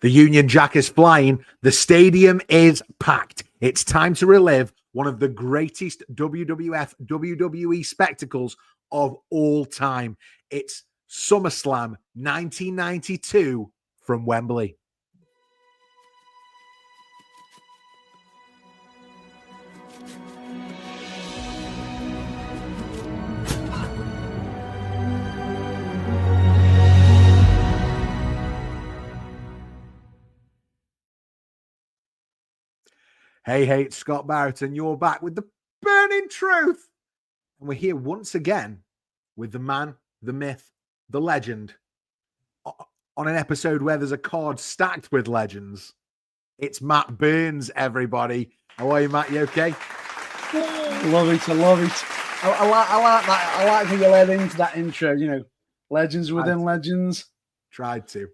The Union Jack is flying. The stadium is packed. It's time to relive one of the greatest WWF WWE spectacles of all time. It's SummerSlam 1992 from Wembley. Hey, it's Scott Barrett, and you're back with the burning truth. And we're here once again with the man, the myth, the legend, on an episode where there's a card stacked with legends. It's Matt Burns, everybody. How are you, Matt? You okay? I love it. I like that. I like how you led into that intro, you know, legends within legends. Tried to.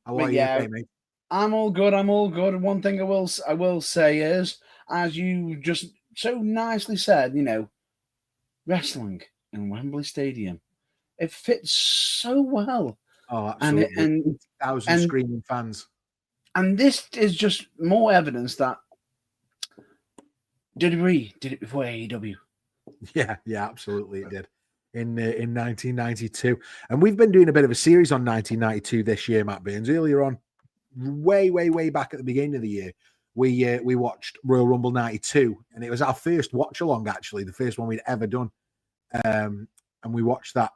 How are you, okay, mate? I'm all good. And one thing I will say is, as you just so nicely said, you know, wrestling in Wembley Stadium, it fits so well. Oh, absolutely. And 1,000 screaming fans. And this is just more evidence that WWE did it before AEW. Yeah, absolutely, it did. In 1992. And we've been doing a bit of a series on 1992 this year, Matt Burns. Earlier on, way back at the beginning of the year, we watched Royal Rumble 92, and it was our first watch along, actually, the first one we'd ever done. And we watched that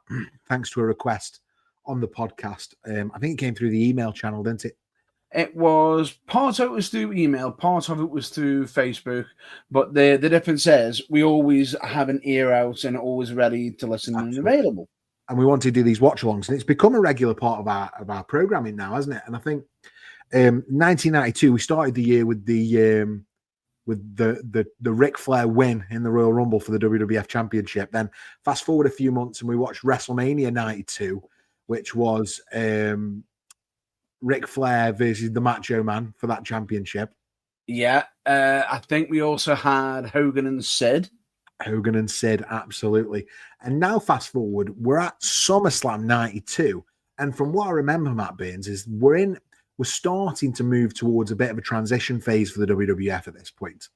thanks to a request on the podcast. I think it came through the email channel, didn't it? It was part of it was through email, part of it was through Facebook. But the difference is we always have an ear out and always ready to listen. Absolutely. And available. And we want to do these watch alongs, and it's become a regular part of our programming now, hasn't it? And I think 1992 we started the year with the Ric Flair win in the Royal Rumble for the WWF Championship. Then fast forward a few months and we watched WrestleMania 92, which was Ric Flair versus the Macho Man for that championship. Yeah, I think we also had Hogan and Sid, absolutely. And now fast forward, we're at SummerSlam 92, and from what I remember, Matt Burns, is we're starting to move towards a bit of a transition phase for the WWF at this point.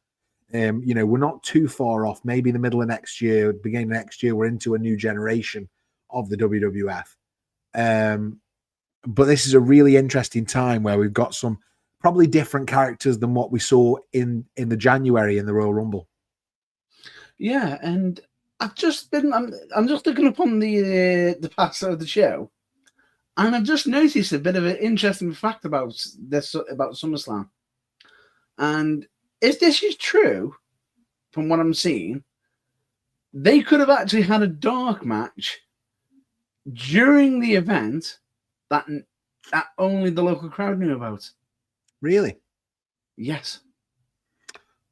You know, we're not too far off. Maybe in the middle of next year, beginning of next year, we're into a new generation of the WWF. But this is a really interesting time where we've got some probably different characters than what we saw in the January in the Royal Rumble. Yeah, and I'm just looking upon the past of the show, and I've just noticed a bit of an interesting fact about SummerSlam. And if this is true, from what I'm seeing, they could have actually had a dark match during the event that only the local crowd knew about. Really? Yes.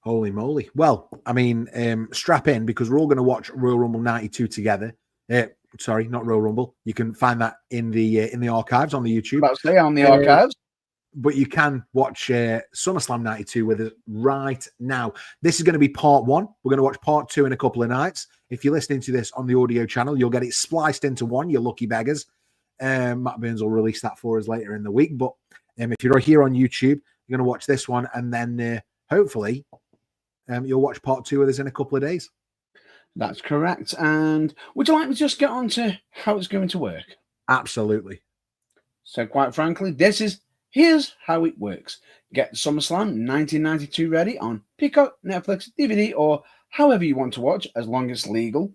Holy moly. Well, I mean, strap in, because we're all going to watch Royal Rumble 92 together. Sorry, not Royal Rumble. You can find that in the archives on the YouTube. About to say on the archives. But you can watch SummerSlam 92 with us right now. This is going to be part one. We're going to watch part two in a couple of nights. If you're listening to this on the audio channel, you'll get it spliced into one, you lucky beggars. Matt Burns will release that for us later in the week. But if you're here on YouTube, you're going to watch this one, and then hopefully you'll watch part two with us in a couple of days. That's correct. And would you like me to just get on to how it's going to work? Absolutely. So quite frankly, here's how it works. Get SummerSlam 1992 ready on Peacock, Netflix, DVD, or however you want to watch, as long as it's legal.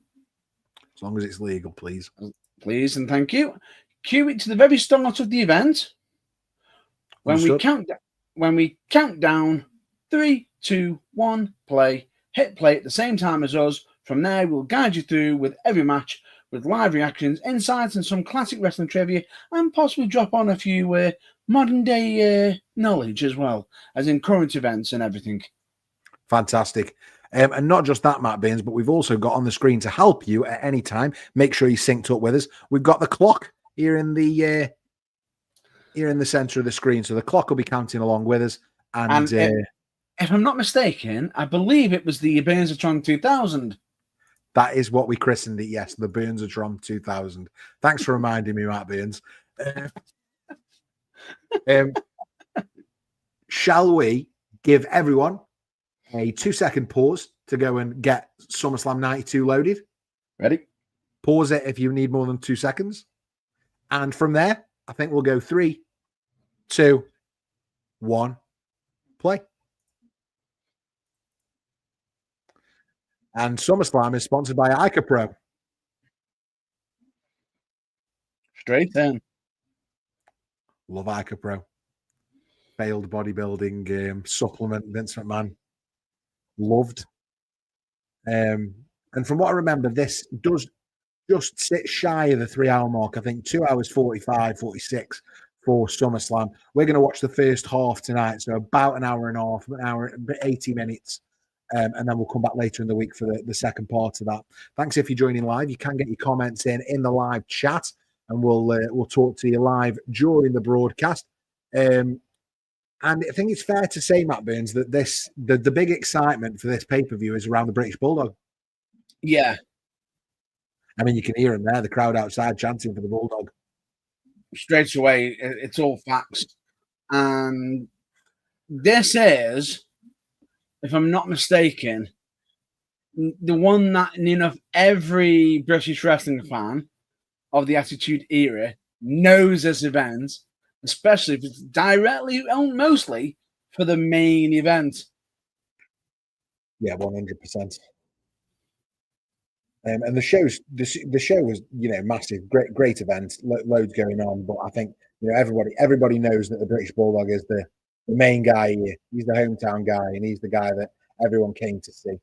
As long as it's legal, please. Please and thank you. Cue it to the very start of the event. When we count down 3, 2, 1, play. Hit play at the same time as us. From there, we'll guide you through with every match, with live reactions, insights, and some classic wrestling trivia, and possibly drop on a few modern day knowledge as well, as in current events and everything. Fantastic. And not just that, Matt Burns, but we've also got on the screen to help you at any time. Make sure you're synced up with us. We've got the clock here in the center of the screen, so the clock will be counting along with us. And if I'm not mistaken, I believe it was the Burnsatron 2000. That is what we christened it, yes, the Burnsatron 2000. Thanks for reminding me, Matt Burns. shall we give everyone a 2-second pause to go and get SummerSlam 92 loaded? Ready? Pause it if you need more than 2 seconds. And from there, I think we'll go 3, 2, 1, play. And SummerSlam is sponsored by Ica Pro. Straight in. Love Ica Pro. Failed bodybuilding supplement, Vince McMahon. Loved. And from what I remember, this does just sit shy of the 3-hour mark. I think 2 hours 45, 46 for SummerSlam. We're going to watch the first half tonight, so about an hour and a half, an hour, 80 minutes. And then we'll come back later in the week for the second part of that. Thanks if you're joining live. You can get your comments in the live chat, and we'll talk to you live during the broadcast. And I think it's fair to say, Matt Burns, that the big excitement for this pay-per-view is around the British Bulldog. Yeah. I mean, you can hear him there, the crowd outside chanting for the Bulldog. Straight away, it's all facts. And this is, if I'm not mistaken, the one that enough every British wrestling fan of the Attitude Era knows this event, especially if it's directly owned mostly for the main event. Yeah, 100%. And the show was, massive, great event, loads going on. But I think everybody knows that the British Bulldog is the main guy here. He's the hometown guy, and he's the guy that everyone came to see.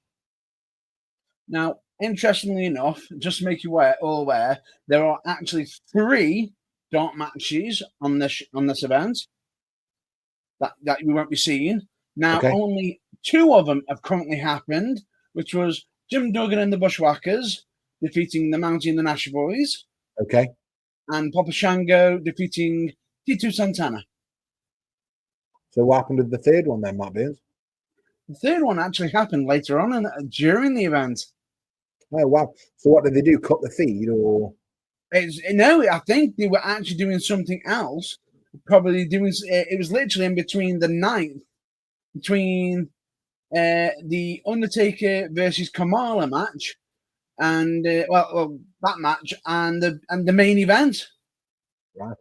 Now, interestingly enough, just to make you all aware, there are actually 3 dark matches on this event that we won't be seeing. Now, Only 2 of them have currently happened, which was Jim Duggan and the Bushwhackers defeating the Mountie and the Nash Boys. Okay. And Papa Shango defeating Tito Santana. So what happened with the third one then, Matt Burns? The third one actually happened later on during the event. Oh, wow. So what did they do? Cut the feed or? No, I think they were actually doing something else. Probably doing, it was literally in between the night, between the Undertaker versus Kamala match, and that match and the main event. Right.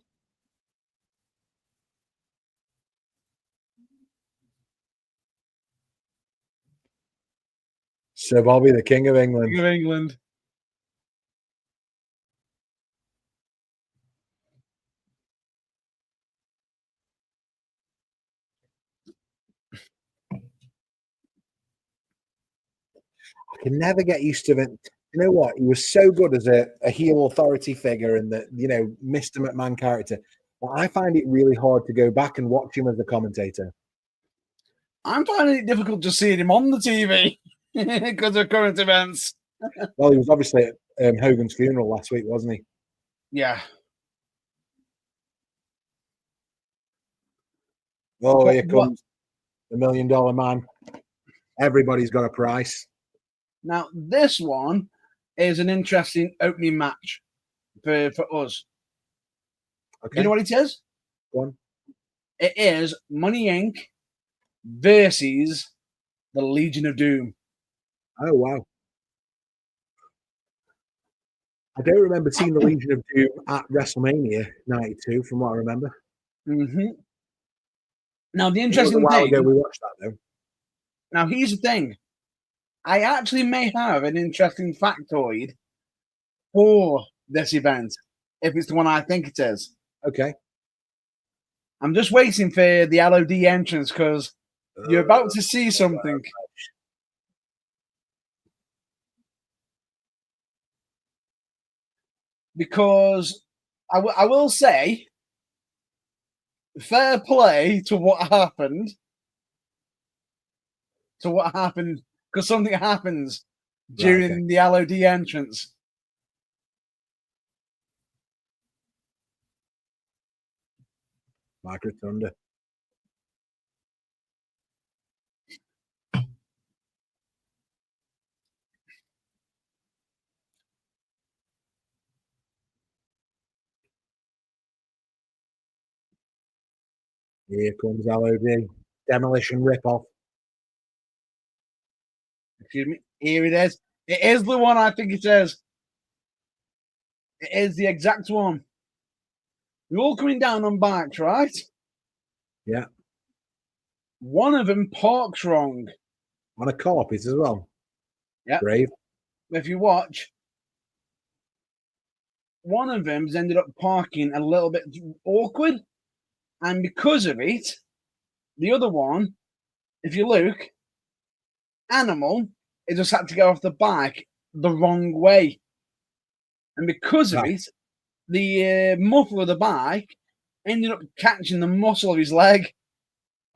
So Bobby, the King of England. King of England. I can never get used to it. You know what? He was so good as a heel authority figure and the Mr. McMahon character. But I find it really hard to go back and watch him as a commentator. I'm finding it difficult just seeing him on the TV because of current events. Well, he was obviously at Hogan's funeral last week, wasn't he? Yeah. Oh, here comes the $1 Million Man. Everybody's got a price. Now, this one is an interesting opening match for us. Okay. You know what it is? Go on. It is Money Inc. versus the Legion of Doom. Oh, wow. I don't remember seeing the Legion of Doom at WrestleMania 92, from what I remember. Mm-hmm. Now, the interesting thing... ago we watched that, though. Now, here's the thing. I actually may have an interesting factoid for this event, if it's the one I think it is. Okay. I'm just waiting for the LOD entrance because you're about to see something. Because I will say, fair play to what happened. Because something happens during the LOD entrance. Margaret Thunder. Here comes LOD. Demolition ripoff. Excuse me. Here it is. It is the one I think it is. It is the exact one. We're all coming down on bikes, right? Yeah. One of them parks wrong. On a carpet as well. Yeah. Brave. If you watch, one of them's ended up parking a little bit awkward, and because of it, the other one, if you look, Animal, it just had to go off the bike the wrong way, and because of it, the muffler of the bike ended up catching the muscle of his leg.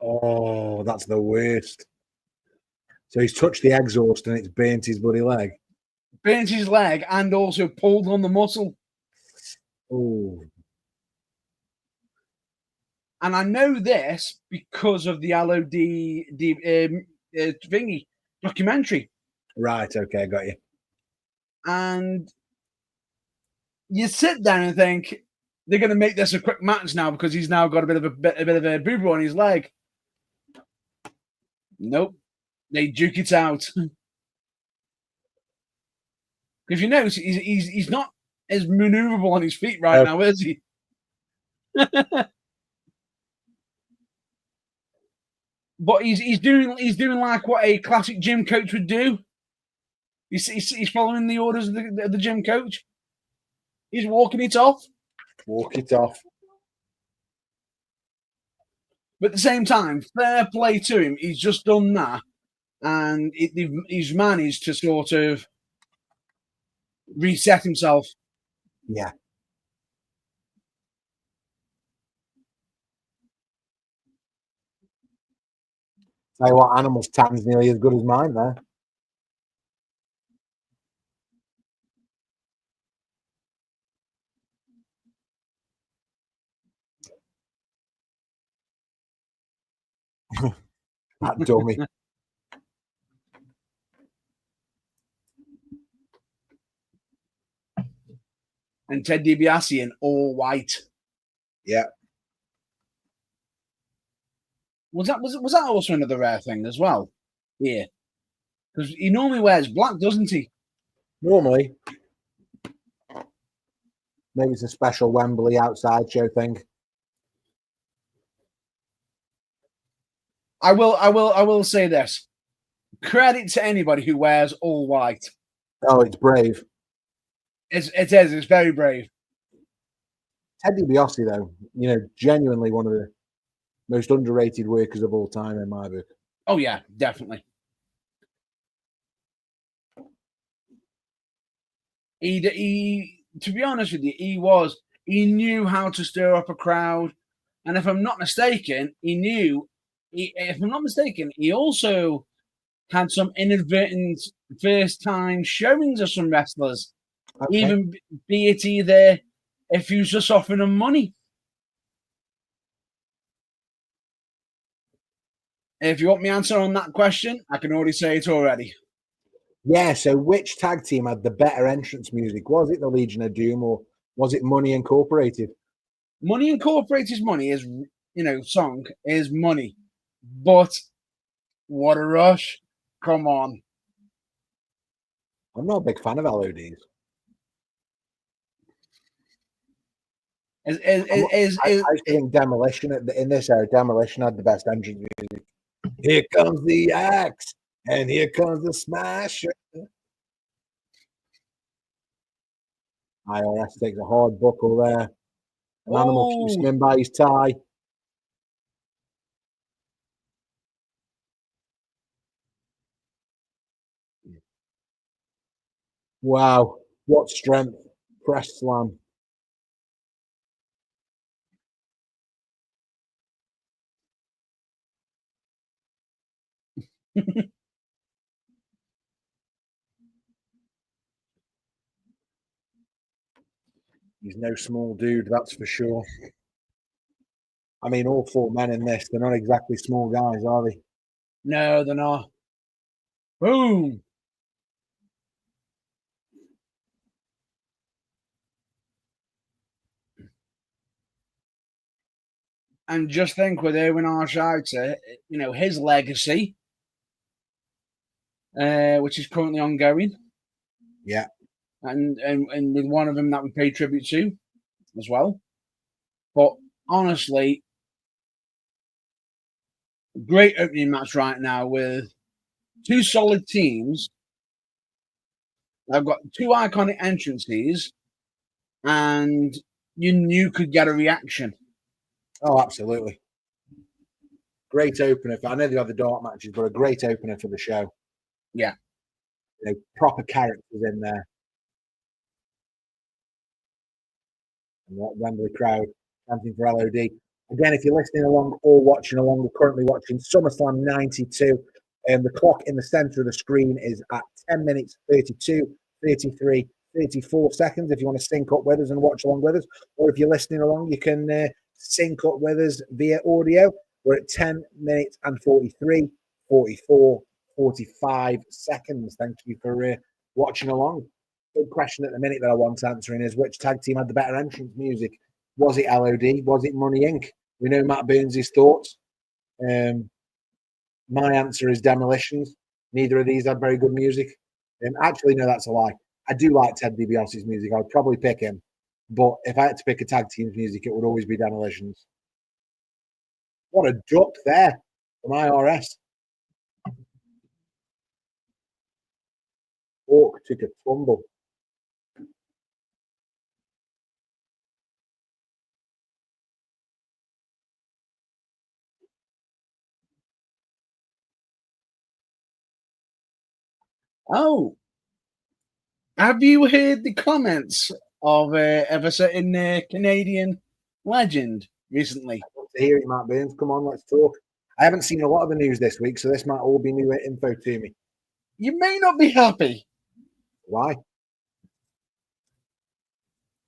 Oh, that's the worst. So he's touched the exhaust and it's burnt his bloody leg. Burnt his leg and also pulled on the muscle. Oh. And I know this because of the LOD thingy documentary. Right, okay, got you. And you sit there and think they're going to make this a quick match now because he's now got a bit of a boo-boo on his leg. Nope, they duke it out. If you notice, he's not as maneuverable on his feet right now, is he? But he's doing like what a classic gym coach would do. He's following the orders of the gym coach. He's walking it off. Walk it off. But at the same time, fair play to him. He's just done that, and he's managed to sort of reset himself. Yeah. Tell you what, Animal's tan's nearly as good as mine there. That dummy. And Ted DiBiase in all white. Yeah. Was that also another rare thing as well? Yeah. Because he normally wears black, doesn't he? Normally. Maybe it's a special Wembley outside show thing. I will say this. Credit to anybody who wears all white. Oh, it's brave. It's very brave. Ted DiBiase, though, genuinely one of the most underrated workers of all time in my book. Oh yeah, definitely. He to be honest with you, he knew how to stir up a crowd, and if I'm not mistaken, he also had some inadvertent first time showings of some wrestlers, even be it either if he was just offering them money. If you want me to answer on that question, I can already say it already. Yeah, so which tag team had the better entrance music? Was it the Legion of Doom or was it Money Incorporated? Money Incorporated's money is, song is money. But what a rush. Come on. I'm not a big fan of LODs. I think Demolition, in this era, Demolition had the best entrance music. Here comes the axe, and here comes the smasher. IRS takes a hard buckle there. An Animal keeps him in by his tie. Wow, what strength. Press slam. He's no small dude, that's for sure. I mean, all four men in this, they're not exactly small guys, are they? No, they're not. Boom. And just think with Erwin Arshouter, his legacy, which is currently ongoing. Yeah. And with one of them that we pay tribute to as well. But honestly, great opening match right now with two solid teams. I've got two iconic entrances, and you could get a reaction. Oh, absolutely. Great opener. I know they have the dark matches, but a great opener for the show. Yeah. Proper characters in there. And that Wembley crowd chanting for LOD. Again, if you're listening along or watching along, we're currently watching SummerSlam 92. The clock in the center of the screen is at 10 minutes, 32, 33, 34 seconds. If you want to sync up with us and watch along with us, or if you're listening along, you can sync up with us via audio. We're at 10 minutes and 43, 44, 45 seconds. Thank you for watching along. Big question at the minute that I want answering is which tag team had the better entrance music? Was it LOD? Was it Money Inc? We know Matt Burns' thoughts. My answer is Demolitions. Neither of these had very good music. Actually, no, that's a lie. I do like Ted DiBiase's music. I'd probably pick him. But if I had to pick a tag team's music, it would always be Demolitions. What a duck there from IRS. Hawk took a tumble. Oh, have you heard the comments of a certain Canadian legend recently? I want to hear it, Matt Burns. Come on, let's talk. I haven't seen a lot of the news this week, so this might all be new info to me. You may not be happy. Why?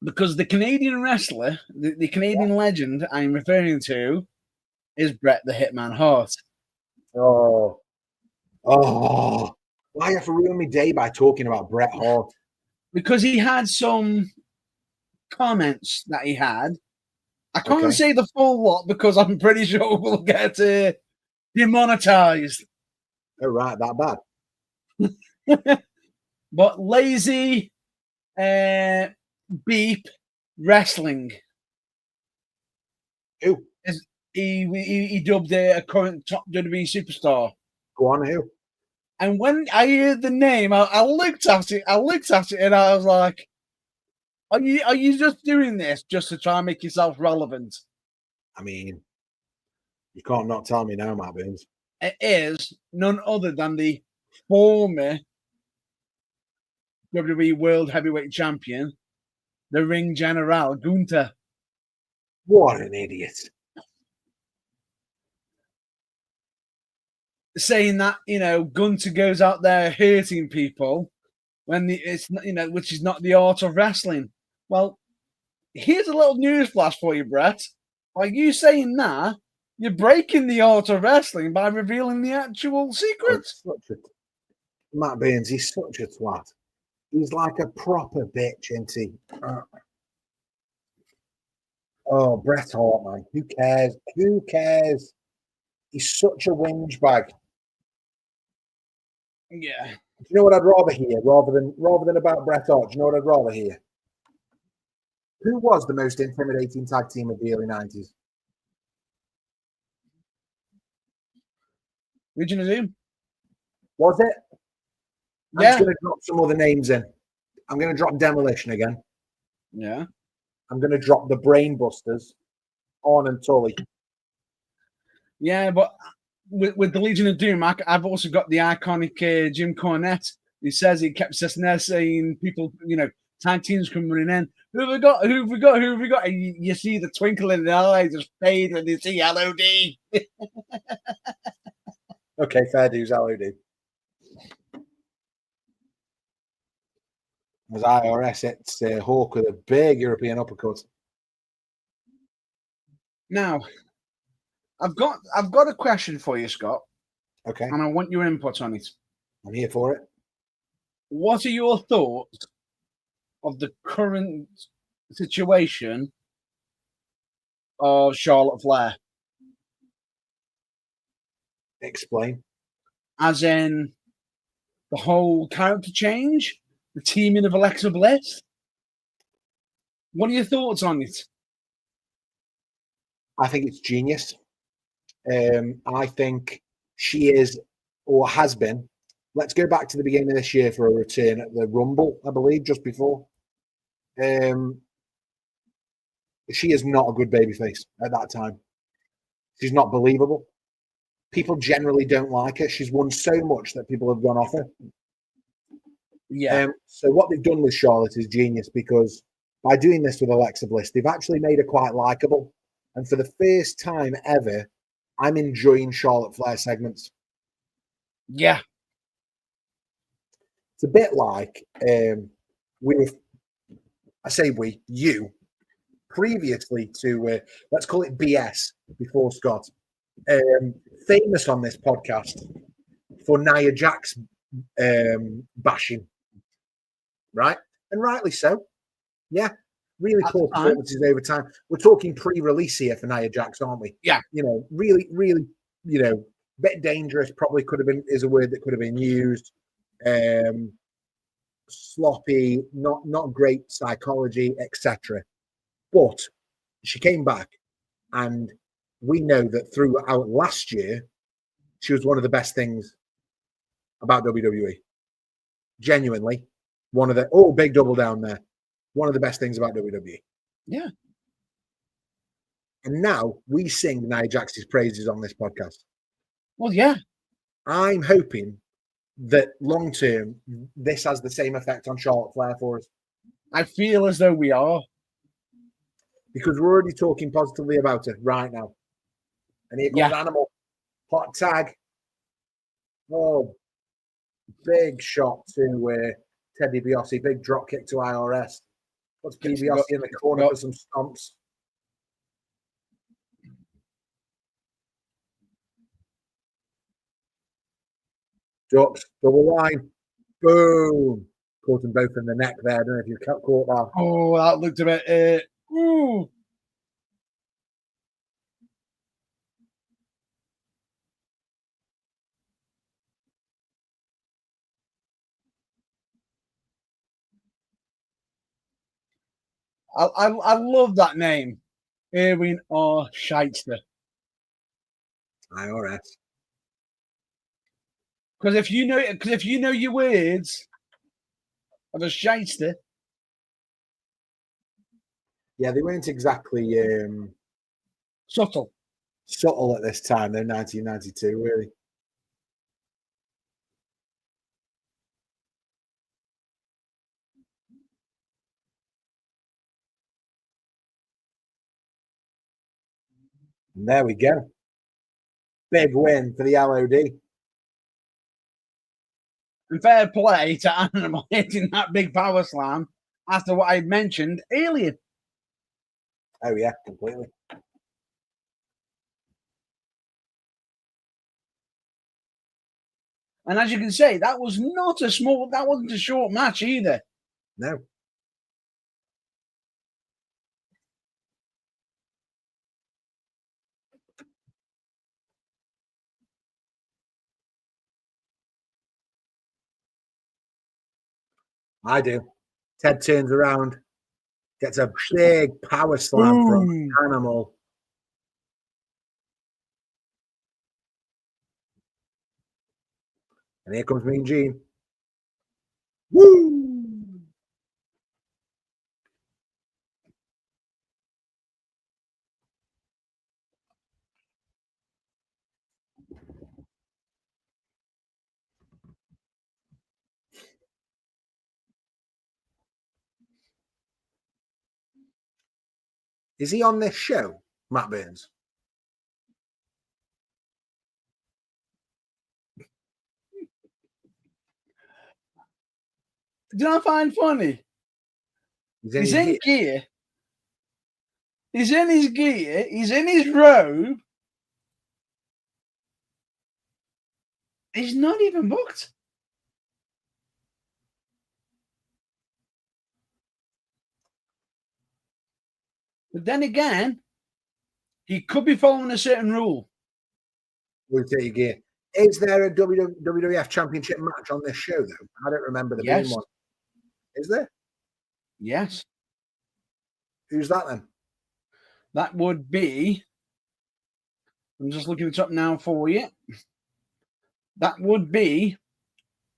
Because the Canadian wrestler, the Canadian legend I'm referring to, is Bret the Hitman Hart. Oh. Why you have to ruin my day by talking about Bret Hart? Because he had some comments that he had. I can't say the full lot because I'm pretty sure we'll get demonetized. Oh, right, that bad. But lazy beep wrestling. Who? He dubbed a current top WWE superstar. Go on, who? And when I heard the name, I looked at it. And I was like, "Are you just doing this just to try and make yourself relevant?" I mean, you can't not tell me now, Matt Burns. It is none other than the former WWE World Heavyweight Champion, the Ring General Gunther. What an idiot! Saying that Gunther goes out there hurting people when it's which is not the art of wrestling. Well, here's a little news flash for you, Bret. By you saying that, you're breaking the art of wrestling by revealing the actual secrets. Matt Burns, he's such a twat. He's like a proper bitch, isn't he? Oh, Bret Hart, man. Who cares? Who cares? He's such a whinge bag. Yeah. Do you know what I'd rather hear rather than about Bret Hart? Do you know what I'd rather hear? Who was the most intimidating tag team of the early 90s? Legion of Doom. Was it? Yeah. I'm just going to drop some other names in. I'm going to drop Demolition again. Yeah. I'm going to drop the Brainbusters, Arn and Tully. Yeah, but with the Legion of Doom, I've also got the iconic Jim Cornette. He says he kept sitting there saying people, tag teams come running in. Who have we got? Who have we got? Who have we got? And you see the twinkle in the eye just fade when you see LOD. Okay, fair dues, LOD. As IRS, it's Hawk with a big European uppercut. Now, I've got a question for you, Scott. Okay. And I want your input on it. I'm here for it. What are your thoughts of the current situation of Charlotte Flair? Explain. As in the whole character change, the teaming of Alexa Bliss. What are your thoughts on it? I think it's genius. I think she is, or has been. Let's go back to the beginning of this year for a return at the Rumble, I believe, just before. She is not a good babyface at that time. She's not believable. People generally don't like her. She's won so much that people have gone off her. Yeah. So what they've done with Charlotte is genius, because by doing this with Alexa Bliss, they've actually made her quite likable. And for the first time ever, I'm enjoying Charlotte Flair segments. Yeah. It's a bit like you, previously to, let's call it BS before Scott, famous on this podcast for Nia Jax bashing, right? And rightly so. Yeah. Really poor performances over time. We're talking pre-release here for Nia Jax, aren't we? Yeah. Really, bit dangerous. Probably is a word that could have been used. Sloppy, not great psychology, etc. But she came back, and we know that throughout last year, she was one of the best things about WWE. Genuinely, one of the big double down there. One of the best things about WWE. Yeah. And now we sing Nia Jax's praises on this podcast. Well, yeah. I'm hoping that long term, this has the same effect on Charlotte Flair for us. I feel as though we are. Because we're already talking positively about her right now. And here comes Animal. Hot tag. Oh, big shot to Teddy DiBiase. Big drop kick to IRS. Puts DiBiase in the corner for some stomps. Ducks, double line. Boom. Caught them both in the neck there. I don't know if you caught that. Oh, that looked a bit... ooh. I love that name. Erwin R. Scheitster. IRS. Because if you know your words of a Scheitster. Yeah, they weren't exactly subtle at this time. They're 1992, really. And there we go. Big win for the LOD. And fair play to Animal hitting that big power slam after what I mentioned earlier. Oh, yeah, completely. And as you can see, that wasn't a short match either. No. I do. Ted turns around, gets a big power slam from Animal. And here comes Mean Gene. Woo! Is he on this show, Matt Burns? Do you find funny? He's in gear. He's in his gear. He's in his robe. He's not even booked. But then again, he could be following a certain rule. We'll take your gear. Is there a WWF Championship match on this show, though? I don't remember there being one. Is there? Yes. Who's that then? That would be, I'm just looking it up now for you. That would be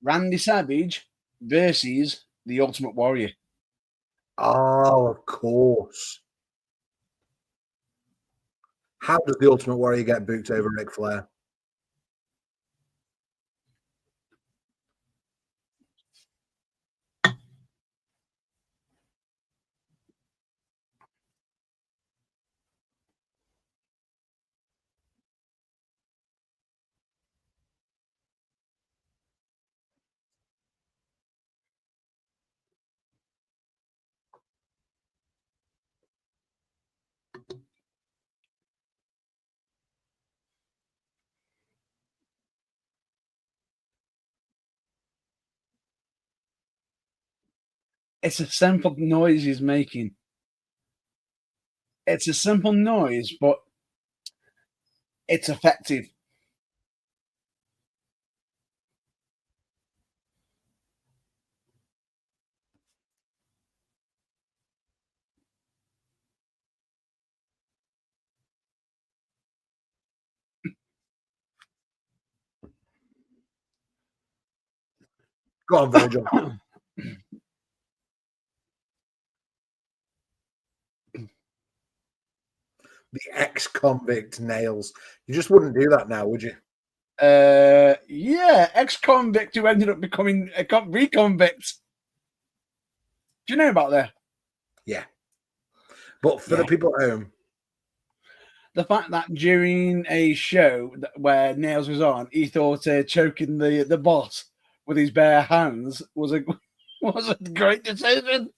Randy Savage versus the Ultimate Warrior. Oh, of course. How does the Ultimate Warrior get booked over Ric Flair? It's a simple noise he's making. It's a simple noise, but it's effective. Go on, Virgil. The ex-convict Nails. You just wouldn't do that now, would you? Yeah, ex-convict who ended up becoming a reconvict. Do you know about that? Yeah. But for the people at home, the fact that during a show where Nails was on, he thought choking the boss with his bare hands was a great decision.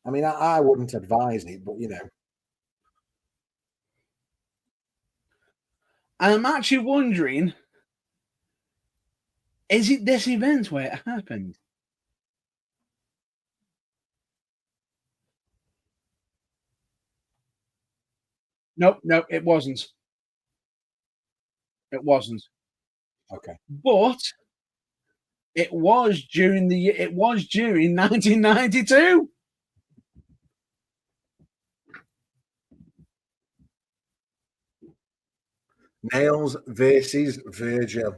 I mean, I wouldn't advise it, but you know. I'm actually wondering, is it this event where it happened? Nope, it wasn't. It wasn't. Okay. But it was during 1992. Nails versus Virgil.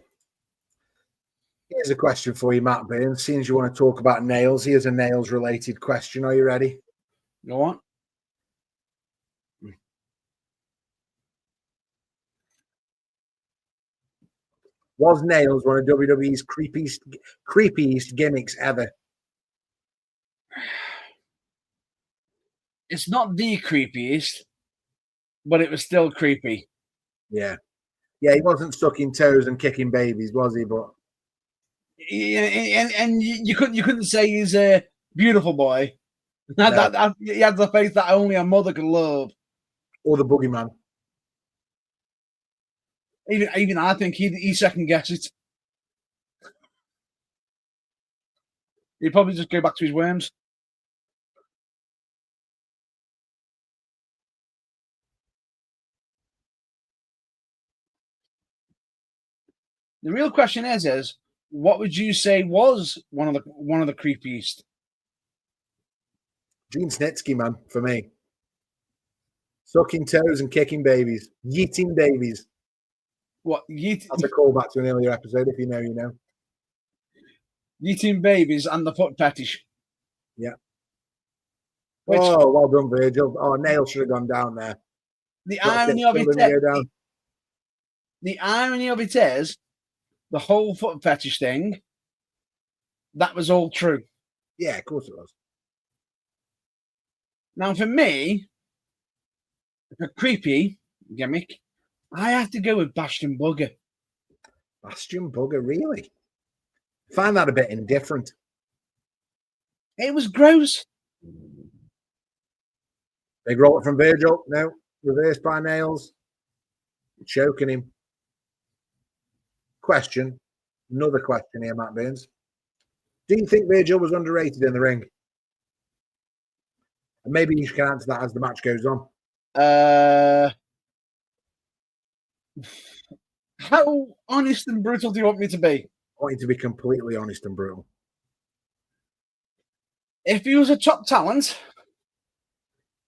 Here's a question for you, Matt Burns. Seeing as you want to talk about nails, here's a nails-related question. Are you ready? Go on. Was Nails one of WWE's creepiest gimmicks ever? It's not the creepiest, but it was still creepy. Yeah. Yeah, he wasn't sucking toes and kicking babies, was he? But and you couldn't say he's a beautiful boy. No. He had the face that only a mother could love. Or the boogeyman. Even I think he second guessed it. He'd probably just go back to his worms. The real question is what would you say was one of the creepiest? Gene Snitsky, man, for me. Sucking toes and kicking babies. Yeeting babies. What? That's a callback to an earlier episode. If you know, you know. Yeeting babies and the foot fetish. Yeah. Oh, well done, Virgil. Oh, Nail should have gone down there. The irony of it is, the whole foot fetish thing, that was all true. Yeah, of course it was. Now, for me, a creepy gimmick, I have to go with Bastion Booger. Bastion Booger, really? I find that a bit indifferent. It was gross. Big roll from Virgil. No. Reversed by Nails. Choking him. Question. Another question here, Matt Burns. Do you think Virgil was underrated in the ring? And maybe you can answer that as the match goes on. How honest and brutal do you want me to be? I want you to be completely honest and brutal. If he was a top talent,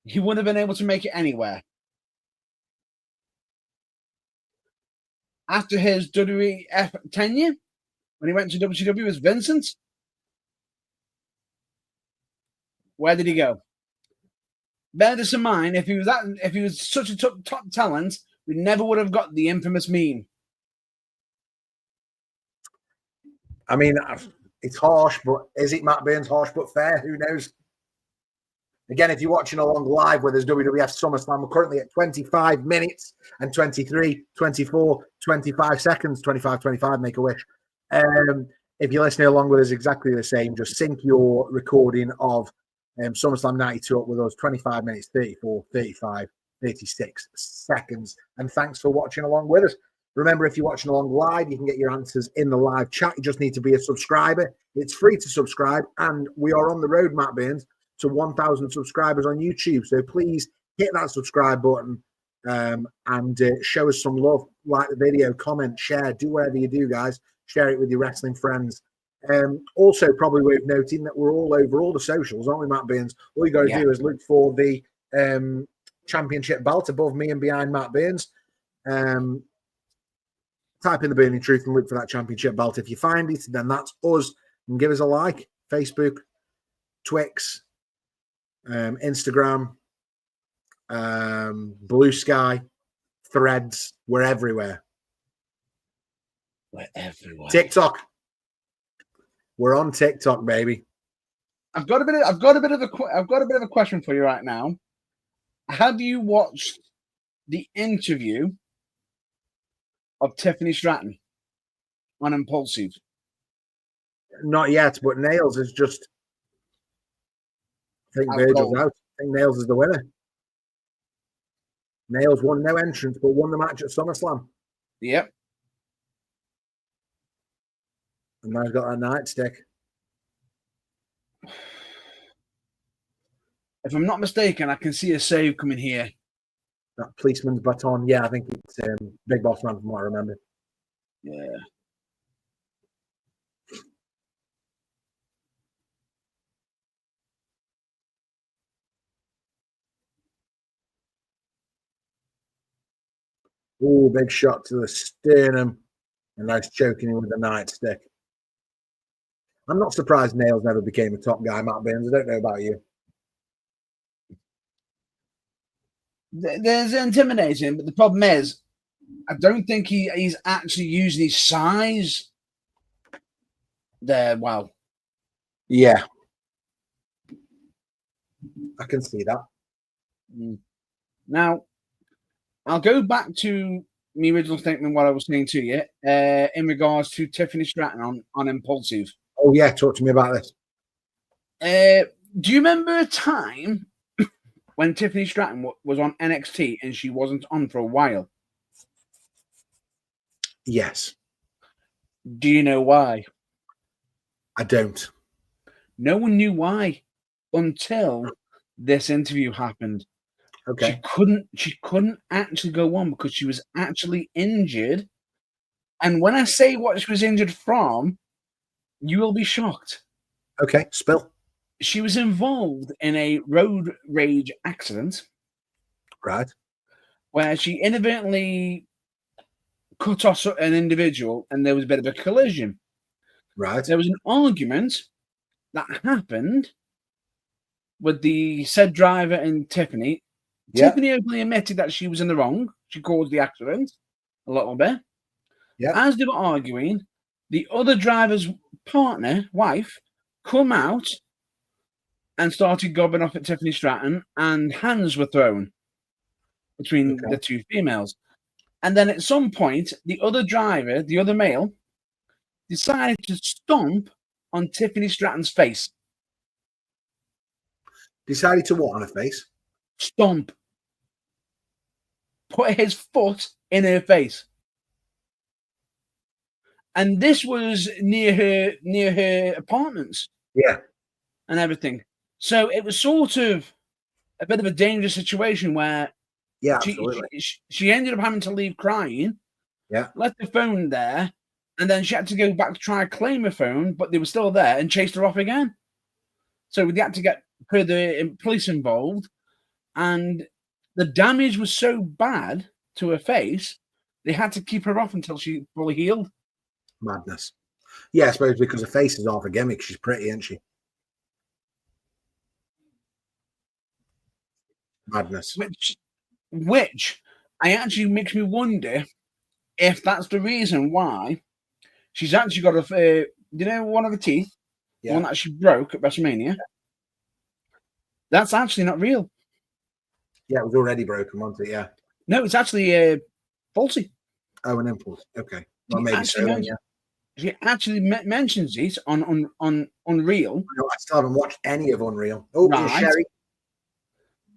he wouldn't have been able to make it anywhere. After his WWF tenure, when he went to WCW with Vincent, where did he go? Bear this in mind, if he was such a top talent, we never would have got the infamous meme. I mean, it's harsh, but is it, Matt Burns, harsh but fair? Who knows? Again, if you're watching along live with us, WWF SummerSlam, we're currently at 25 minutes and 23, 24, 25 seconds, 25, 25, make a wish. If you're listening along with us, exactly the same. Just sync your recording of SummerSlam 92 up with us, 25 minutes, 34, 35, 36 seconds. And thanks for watching along with us. Remember, if you're watching along live, you can get your answers in the live chat. You just need to be a subscriber. It's free to subscribe, and we are on the road, Matt Burns, to 1,000 subscribers on YouTube. So please hit that subscribe button and show us some love. Like the video, comment, share, do whatever you do, guys. Share it with your wrestling friends. Also, probably worth noting that we're all over all the socials, aren't we, Matt Burns? All you got to do is look for the championship belt above me and behind Matt Burns. Type in the Burning Truth and look for that championship belt. If you find it, then that's us. And give us a like. Facebook, Twix, Instagram, Blue Sky, Threads. We're everywhere. We're everywhere. TikTok. We're on TikTok, baby. I've got a bit of a question for you right now. Have you watched the interview of Tiffany Stratton on Impulsive? Not yet, but Nails is just. I think Virgil's out. I think Nails is the winner. Nails won no entrance, but won the match at SummerSlam. Yep. And now he's got that nightstick. If I'm not mistaken, I can see a save coming here. That policeman's baton. Yeah, I think it's Big Boss Man from what I remember. Yeah. Ooh, big shot to the sternum. And nice choking him with the nightstick. I'm not surprised Nails never became a top guy, Matt Burns. I don't know about you. There's intimidating, but the problem is, I don't think he's actually using his size there well. Yeah. I can see that. Now, I'll go back to my original statement, what I was saying to you, in regards to Tiffany Stratton on Impulsive. Oh, yeah. Talk to me about this. Do you remember a time when Tiffany Stratton was on NXT and she wasn't on for a while? Yes. Do you know why? I don't. No one knew why until this interview happened. Okay. She couldn't actually go on because she was actually injured. And when I say what she was injured from, you will be shocked. Okay, spill. She was involved in a road rage accident. Right. Where she inadvertently cut off an individual and there was a bit of a collision. Right. There was an argument that happened with the said driver and Tiffany. Yeah. Tiffany openly admitted that she was in the wrong. She caused the accident a little bit. Yeah. As they were arguing, the other driver's partner, wife, come out and started gobbing off at Tiffany Stratton, and hands were thrown between the two females. And then at some point, the other driver, the other male, decided to stomp on Tiffany Stratton's face. Decided to what on her face? Stomp. Put his foot in her face. And this was near her apartments. Yeah. And everything. So it was sort of a bit of a dangerous situation where absolutely. She ended up having to leave crying Yeah. left the phone there, and then she had to go back to try and claim her phone, but they were still there and chased her off again. So they had to get the police involved, and the damage was so bad to her face, they had to keep her off until she fully healed. Madness. Yeah, I suppose because her face is half a gimmick. She's pretty, isn't she? Madness. Which I actually makes me wonder if that's the reason why she's actually got one of the teeth, the one that she broke at WrestleMania. That's actually not real. Yeah, it was already broken, wasn't it? Yeah. No, it's actually faulty. Oh, an impulse. Okay. Well, maybe so. Yeah. She actually mentions it on Unreal. No, I still haven't watched any of Unreal. Oh, right. Sherry.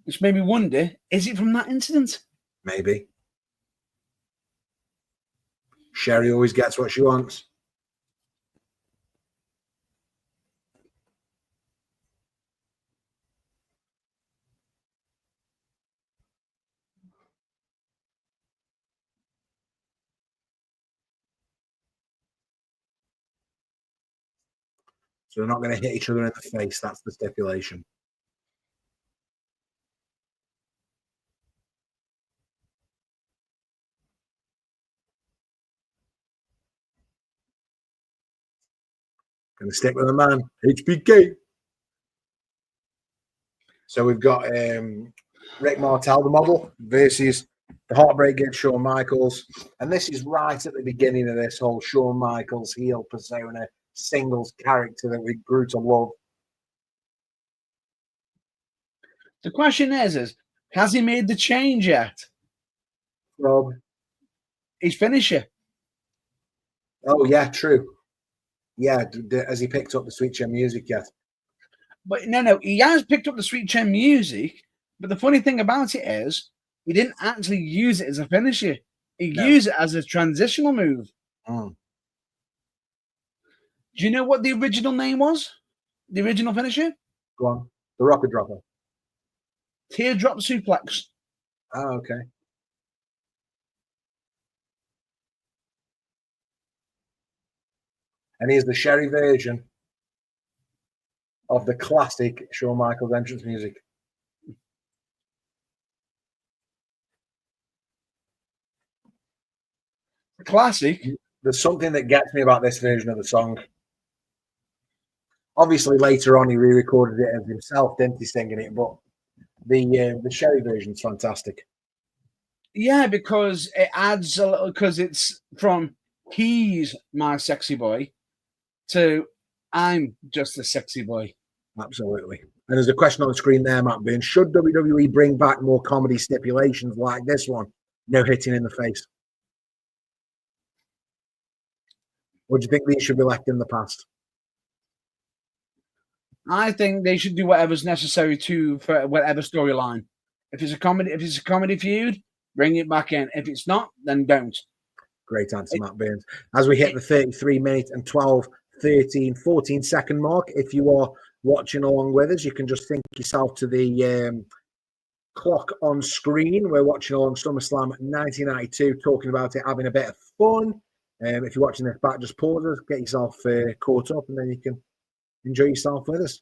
Which made me wonder, is it from that incident? Maybe. Sherry always gets what she wants. So they're not going to hit each other in the face. That's the stipulation. Going to stick with the man, HBK. So we've got Rick Martel, the model, versus the Heartbreak Kid, Shawn Michaels. And this is right at the beginning of this whole Shawn Michaels heel persona singles character that we grew to love. The question is has he made the change yet? Rob? His finisher. Oh, yeah, true. Yeah, has he picked up the Sweet Chin Music yet? But no, he has picked up the Sweet Chin Music. But the funny thing about it is he didn't actually use it as a finisher. He used it as a transitional move. Mm. Do you know what the original name was? The original finisher? Go on. The Rocket Dropper. Teardrop Suplex. Oh, okay. And here's the Sherry version of the classic Shawn Michaels entrance music. Classic. There's something that gets me about this version of the song. Obviously, later on, he re-recorded it as himself, didn't he, singing it? But the Sherry version's fantastic. Yeah, because it adds a little, because it's from he's my sexy boy to I'm just a sexy boy. Absolutely. And there's a question on the screen there, Matt Burns. Should WWE bring back more comedy stipulations like this one? No hitting in the face. Or do you think these should be left in the past? I think they should do whatever's necessary for whatever storyline. If it's a comedy feud, bring it back in. If it's not, then don't. Great answer, Matt Burns. As we hit the 33 minute and 12, 13, 14 second mark, if you are watching along with us, you can just think yourself to the clock on screen. We're watching along SummerSlam 1992, talking about it, having a bit of fun. If you're watching this back, just pause us, get yourself caught up, and then you can enjoy yourself with us.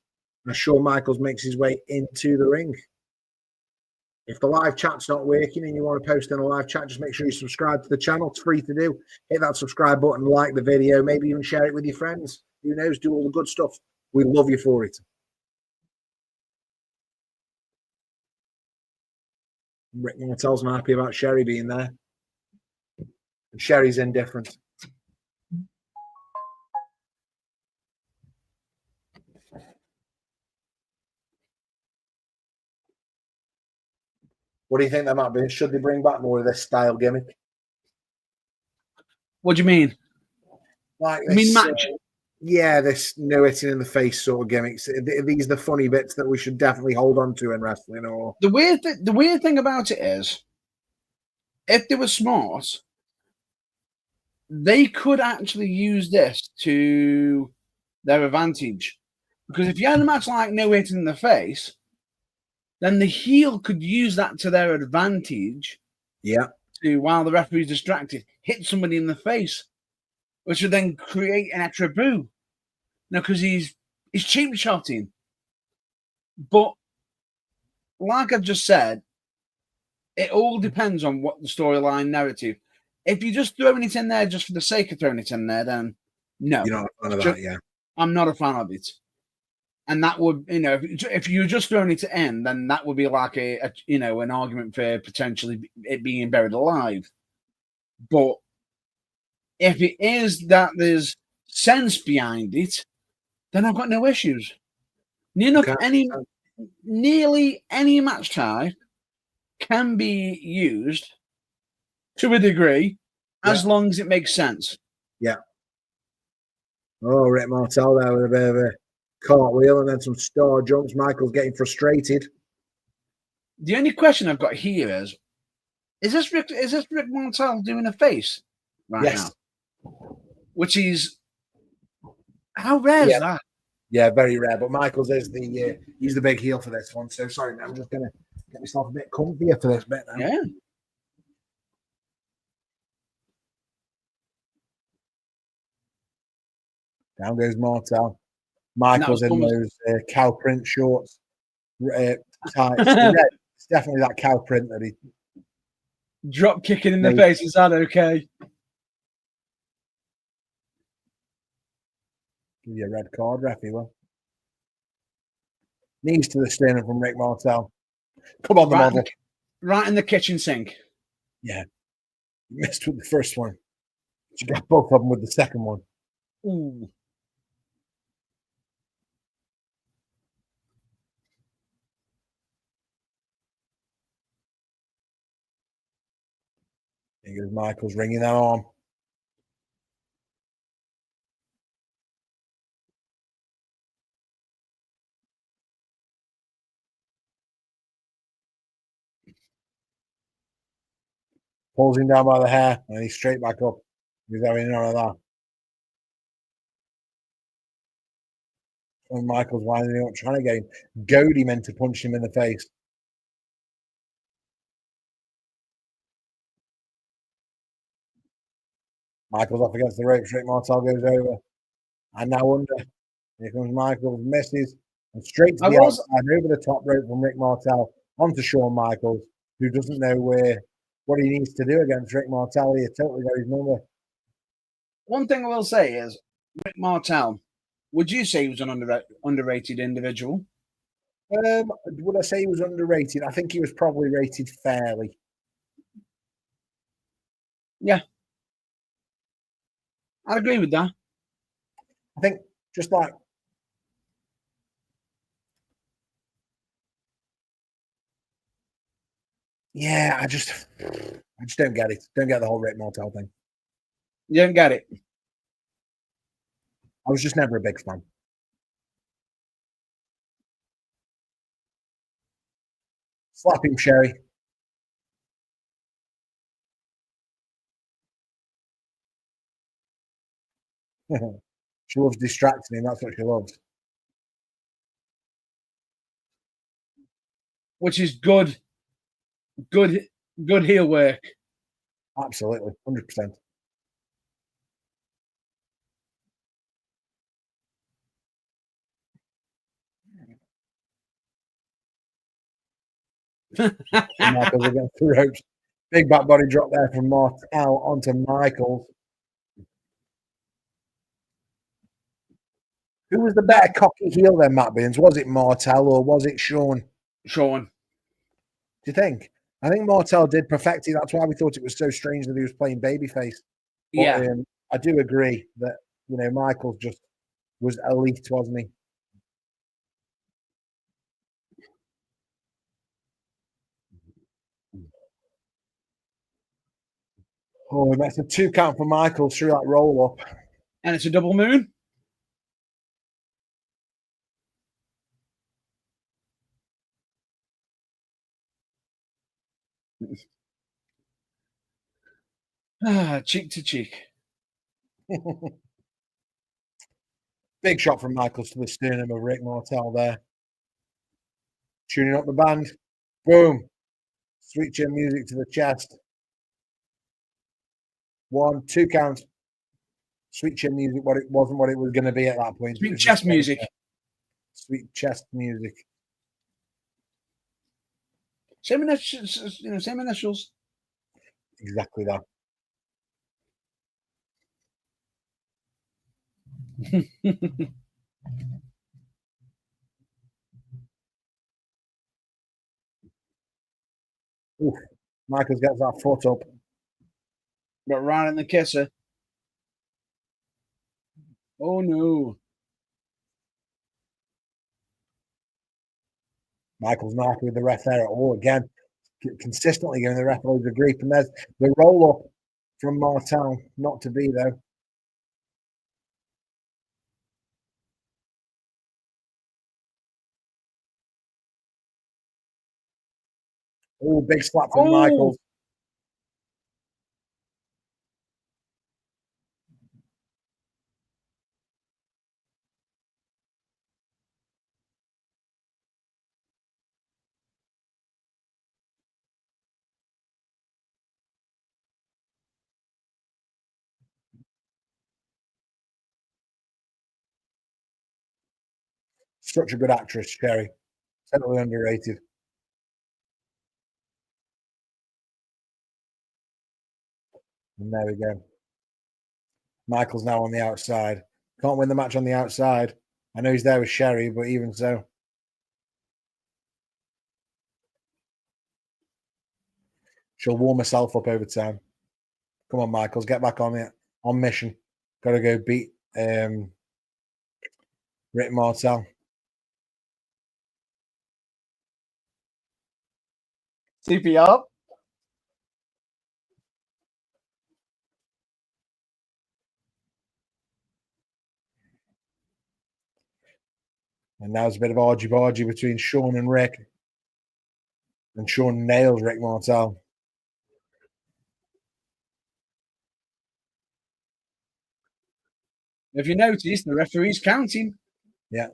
As Shawn Michaels makes his way into the ring. If the live chat's not working and you want to post in a live chat, just make sure you subscribe to the channel. It's free to do. Hit that subscribe button, like the video, maybe even share it with your friends. Who knows? Do all the good stuff. We love you for it. Rick Martel's not happy about Sherry being there. And Sherry's indifferent. What do you think that might be? Should they bring back more of this style gimmick? What do you mean? Like this, match? Yeah, this no hitting in the face sort of gimmicks. These are the funny bits that we should definitely hold on to in wrestling. Or the weird thing about it is, if they were smart, they could actually use this to their advantage. Because if you had a match like no hitting in the face, then the heel could use that to their advantage. Yeah. to, while the referee's distracted, hit somebody in the face, which would then create an extra boo. Now, because he's cheap shotting. But like I've just said, it all depends on what the storyline narrative. If you're just throwing it in there just for the sake of throwing it in there, then no. You're not a fan of that, yeah. I'm not a fan of it. And that would, if you're just throwing it in, then that would be like an argument for potentially it being buried alive. But if it is that there's sense behind it, then I've got no issues. Nearly any match type can be used to a degree as long as it makes sense. Yeah. Oh, Rick Martel there with a bit of a cartwheel and then some star jumps. Michael's getting frustrated. The only question I've got here is this Rick Martel doing a face right now? Which is, how rare is that? Yeah, very rare. But Michaels is he's the big heel for this one. So sorry, I'm just gonna get myself a bit comfier for this bit now. Yeah. Down goes Martel. Michael's in those cow print shorts, tights. It's definitely that cow print that he drop kicking in the face. Is that okay? Give you a red card, ref, he will. Knees to the sternum from Rick Martel. Come on, the model. Right in the kitchen sink. Yeah. You missed with the first one. You got both of them with the second one. Ooh. Here goes Michaels ringing that arm. Pulls him down by the hair and he's straight back up. He's having none of that. And Michaels winding him up, trying to get him, goad him into punch him in the face. Michaels off against the ropes. Rick Martel goes over. And now under. Here comes Michaels, misses. And straight to the outside, over the top rope from Rick Martel onto Shawn Michaels, who doesn't know what he needs to do against Rick Martel. He totally got his number. One thing I will say is, Rick Martel, would you say he was an underrated individual? Would I say he was underrated? I think he was probably rated fairly. Yeah. I'd agree with that. I think just like I just don't get it. Don't get the whole Rick Martel thing. You don't get it. I was just never a big fan. Slap him, Sherry. She loves distracting him. That's what she loves. Which is good heel work. Absolutely, 100%. Michaels against the ropes. Big back body drop there from Martel onto Michaels. Who was the better cocky heel then, Matt Beans? Was it Martel or was it Shawn? Shawn. Do you think? I think Martel did perfect it. That's why we thought it was so strange that he was playing babyface. But, yeah. I do agree that, Michaels just was elite, wasn't he? Oh, that's a 2 count for Michaels through that roll up. And it's a double moon. Cheek to cheek. Big shot from Michaels to the sternum of Rick Martel there. Tuning up the band. Boom. Sweet chin music to the chest. 1, 2 counts. Sweet chin music, what it wasn't what it was going to be at that point. Sweet chest music. Sweet chest music. Same initials, same initials. Exactly that. Oof. Michaels gets that foot up. Got Ryan and the kisser. Oh no. Michaels not happy with the ref there at all. Again, consistently giving the ref loads of grief. And there's the roll up from Martel. Not to be, though. Oh, big slap from Michaels. Such a good actress, Sherry. Totally underrated. And there we go. Michaels now on the outside. Can't win the match on the outside. I know he's there with Sherry, but even so. She'll warm herself up over time. Come on, Michaels, get back on it. On mission. Got to go beat Rick Martel. CPR. And now it's a bit of argy-bargy between Sean and Rick. And Sean nails Rick Martel. If you notice, the referee's counting. Yeah.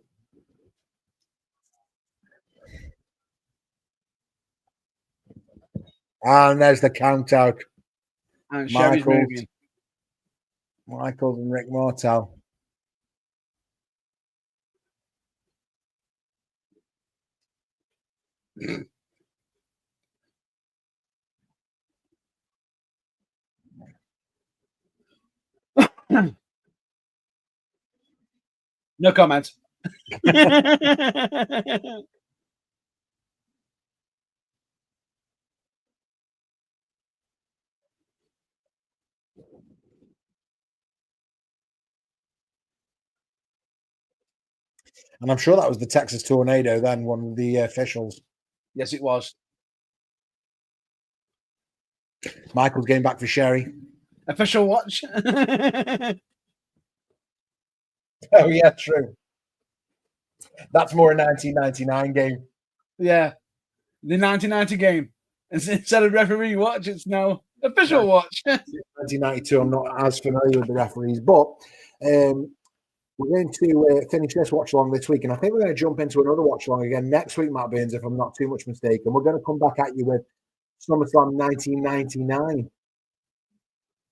And there's the count out. And Sherry's moving. Michaels and Rick Martel. No comment. And I'm sure that was the Texas Tornado then, one of the officials. Yes, it was. Michael's getting back for Sherry. Official watch. Oh, yeah, true. That's more a 1999 game. Yeah. The 1990 game. Instead of referee watch, it's now official watch. 1992, I'm not as familiar with the referees, but we're going to finish this watch along this week, and I think we're going to jump into another watch along again next week, Matt Burns, if I'm not too much mistaken. We're going to come back at you with SummerSlam 1999.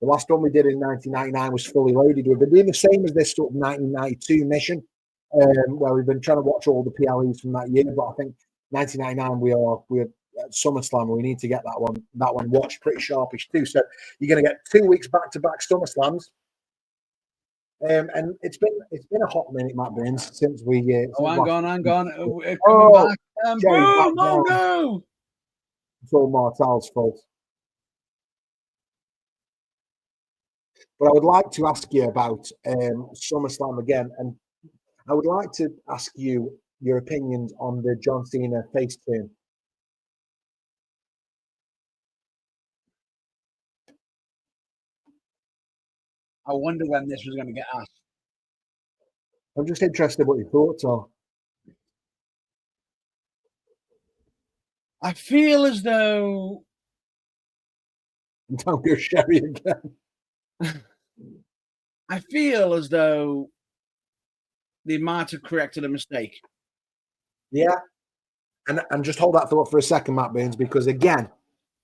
The last one we did in 1999 was Fully Loaded. We've been doing the same as this sort of 1992 mission, where we've been trying to watch all the PLEs from that year. But I think 1999 we're at SummerSlam. We need to get that one watched pretty sharpish too. So you're going to get 2 weeks back-to-back SummerSlams. And it's been a hot minute, Matt Burns, since we. Hang on. Jerry, boom! Oh no! It's all Martel's fault. But I would like to ask you about SummerSlam again, and I would like to ask you your opinions on the John Cena face turn. I wonder when this was going to get asked. I'm just interested what your thoughts are. I feel as though. Don't go Sherry again. I feel as though they might have corrected a mistake. Yeah. And just hold that thought for a second, Matt Burns, because again,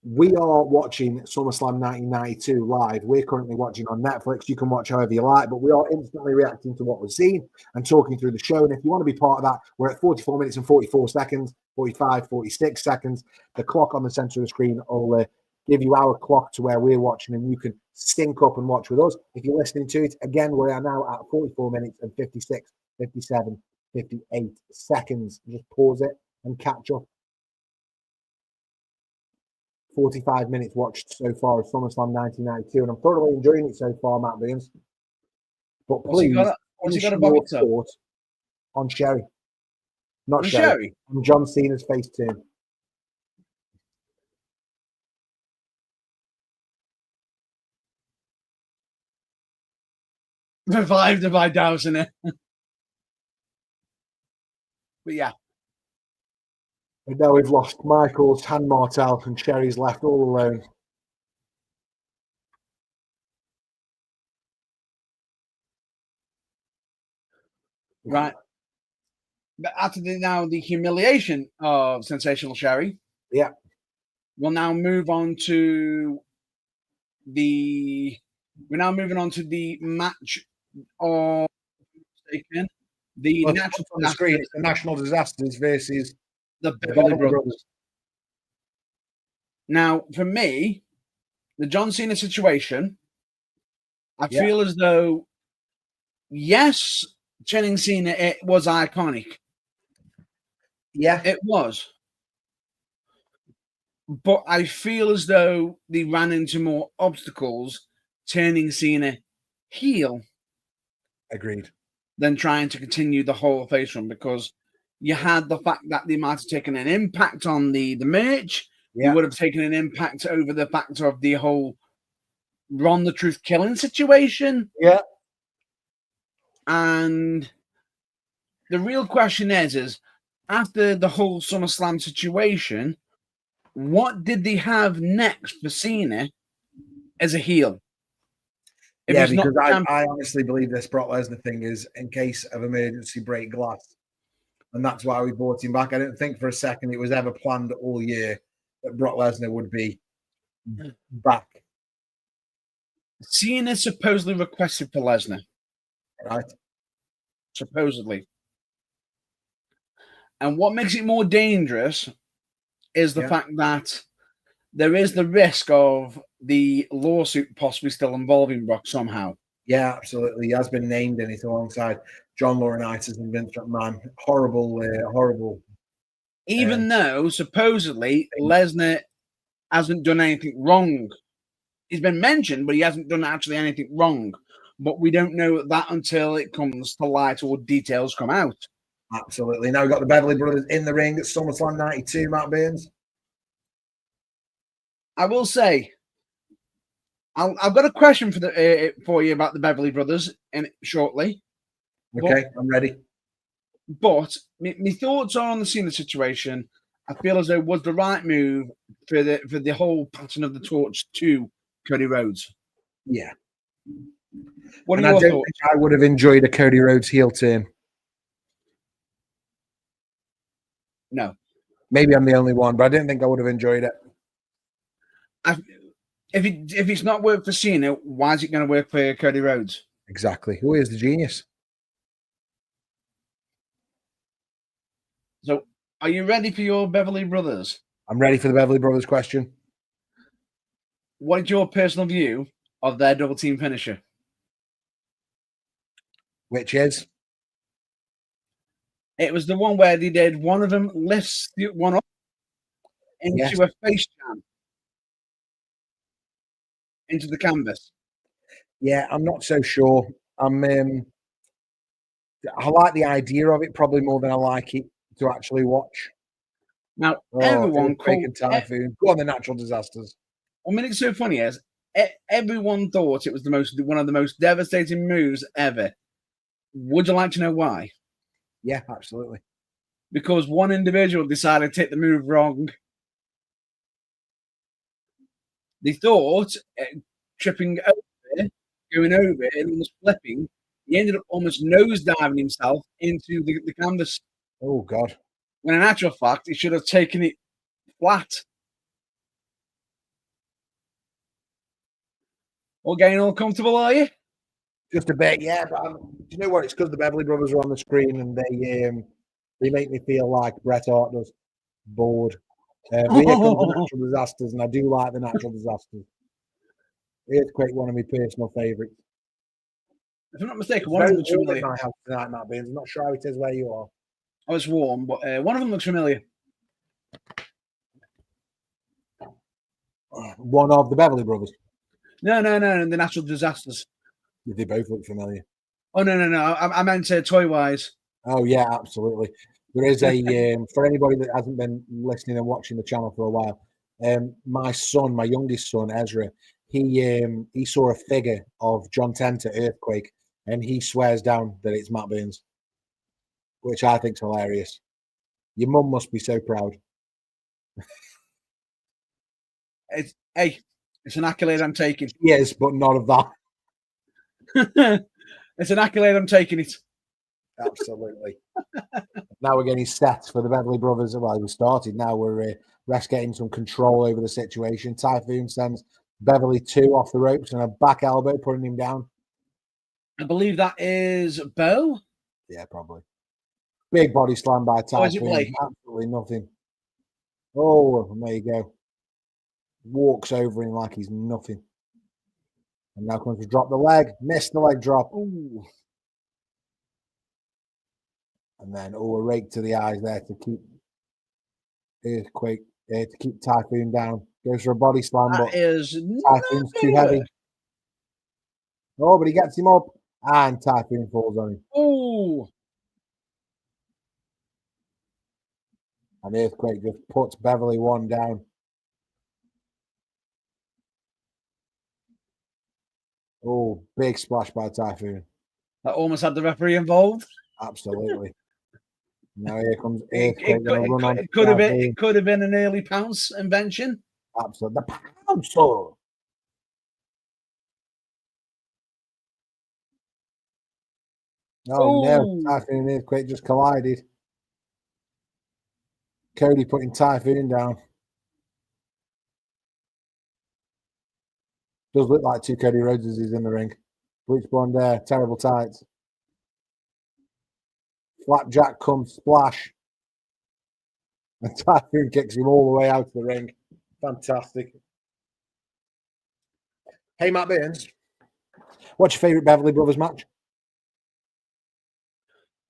We are watching SummerSlam 1992 live. We're currently watching on Netflix. You can watch however you like, but we are instantly reacting to what we're seeing and talking through the show. And if you want to be part of that, we're at 44 minutes and 44 seconds, 45, 46 seconds. The clock on the center of the screen will give you our clock to where we're watching, and you can sync up and watch with us. If you're listening to it, again, we are now at 44 minutes and 56, 57, 58 seconds. Just pause it and catch up. 45 minutes watched so far of SummerSlam 1992, and I'm thoroughly enjoying it so far, Matt Burns. But please, what's he got about thought on Sherry. Not on Sherry. On John Cena's face turn. Revived her by dousing it. But yeah. And now we've lost Michaels, Han Martel, and Sherry's left all alone. Right. But after the humiliation of Sensational Sherry, yeah, we'll now move on to the. We're now moving on to the match of the natural on the screen. It's the National Disasters versus the Beverly Brothers. Now, for me, the John Cena situation, I feel as though, yes, Channing Cena, it was iconic. Yeah, it was. But I feel as though they ran into more obstacles turning Cena heel. Agreed. Than trying to continue the whole face run, because you had the fact that they might have taken an impact on the merch. You would have taken an impact over the factor of the whole Ron the Truth killing situation. Yeah. And the real question is after the whole SummerSlam situation, what did they have next for Cena as a heel? Because I honestly believe this Brock Lesnar thing is in case of emergency break glass. And that's why we brought him back. I didn't think for a second it was ever planned all year that Brock Lesnar would be back. Cena supposedly requested for Lesnar. Right. Supposedly. And what makes it more dangerous is the fact that there is the risk of the lawsuit possibly still involving Brock somehow. Yeah, absolutely. He has been named in it alongside John Laurinaitis and Vince McMahon. Horrible. Even though supposedly Lesnar hasn't done anything wrong. He's been mentioned, but he hasn't done actually anything wrong. But we don't know that until it comes to light or details come out. Absolutely. Now we've got the Beverly Brothers in the ring at SummerSlam 92, Matt Burns. I will say, I've got a question for you about the Beverly Brothers shortly. Okay, I'm ready. But my thoughts are on the Cena situation. I feel as though it was the right move for the whole pattern of the torch to Cody Rhodes. Yeah. What are your thoughts? I would have enjoyed a Cody Rhodes heel turn. No. Maybe I'm the only one, but I didn't think I would have enjoyed it. If it's not worked for Cena, why is it going to work for Cody Rhodes? Exactly. Who is the genius? So, are you ready for your Beverly Brothers? I'm ready for the Beverly Brothers question. What is your personal view of their double team finisher? Which is? It was the one where they did one of them lifts the one up into a face jam into the canvas. Yeah, I'm not so sure. I like the idea of it probably more than I like it to actually watch. Now, everyone called Typhoon. Go on, the Natural Disasters. I mean, it's so funny is everyone thought it was one of the most devastating moves ever. Would you like to know why? Yeah, absolutely. Because one individual decided to take the move wrong. They thought tripping over, going over it, and almost flipping. He ended up almost nosediving himself into the canvas. Oh, God. When in actual fact, he should have taken it flat. All getting all comfortable, are you? Just a bit, yeah. But do you know what? It's because the Beverly Brothers are on the screen and they make me feel like Bret Hart does, bored. Here comes the natural disasters, and I do like the natural disasters. Earthquake, one of my personal favourites. If I'm not mistaken, It's one of very them looks warm in familiar. my house tonight, Matt Beans. I'm not sure how it is where you are. Oh, it's warm, but one of them looks familiar. One of the Beverly Brothers. No, the natural disasters. They both look familiar. Oh, no. I meant toy-wise. Oh, yeah, absolutely. There is a, for anybody that hasn't been listening and watching the channel for a while, my son, my youngest son, Ezra, he saw a figure of John Tenter, Earthquake, and he swears down that it's Matt Burns, which I think's hilarious. Your mum must be so proud. It's an accolade I'm taking. Yes, but not of that. It's an accolade I'm taking it. Absolutely. Now we're getting set for the Beverly Brothers. Well, we started. Now we're getting some control over the situation. Typhoon sends Beverly 2 off the ropes and a back elbow, putting him down. I believe that is Bo. Yeah, probably. Big body slam by Typhoon. Absolutely nothing. Oh, there you go. Walks over him like he's nothing. And now comes to drop the leg. Missed the leg drop. Ooh. And then, a rake to the eyes there to keep Earthquake, to keep Typhoon down. Goes for a body slam, but Typhoon's too heavy. Oh, but he gets him up, and Typhoon falls on him. Oh. And Earthquake just puts Beverly 1 down. Oh, big splash by Typhoon. That almost had the referee involved. Absolutely. Now here comes Earthquake. It could have been an early pounce invention. Absolutely. The pounce. Oh, no. Typhoon and Earthquake just collided. Cody putting Typhoon down. Does look like 2 Cody Rhodeses in the ring. Bleach blonde hair, terrible tights. Flapjack comes, splash. And Typhoon kicks him all the way out of the ring. Fantastic. Hey, Matt Burns. What's your favourite Beverly Brothers match?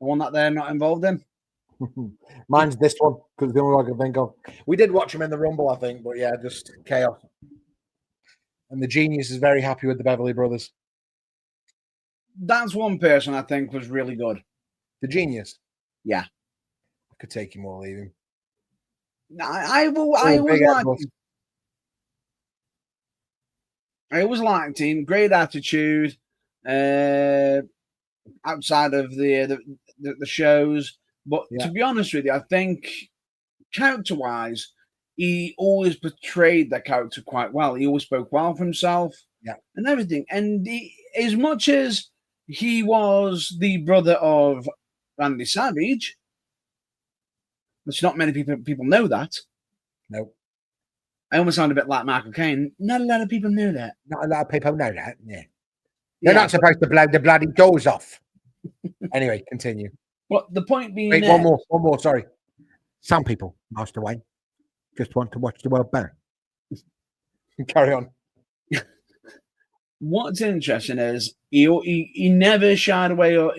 The one that they're not involved in. Mine's this one, because the only one I can think of. We did watch him in the Rumble, I think, but yeah, just chaos. And the Genius is very happy with the Beverly Brothers. That's one person I think was really good. The Genius? Yeah. I could take him or leave him. I always liked him. Great attitude. Outside of the shows. But to be honest with you, I think character-wise, he always portrayed that character quite well. He always spoke well for himself and everything. And as much as he was the brother of Randy Savage, which not many people know that. No. I almost sound a bit like Michael Caine. Not a lot of people know that. Not a lot of people know that, yeah. They're not supposed to blow the bloody doors off. Anyway, continue. Well, the point being... Wait, one more, sorry. Some people, Master Wayne, just want to watch the world better. Carry on. What's interesting is he never shied away, or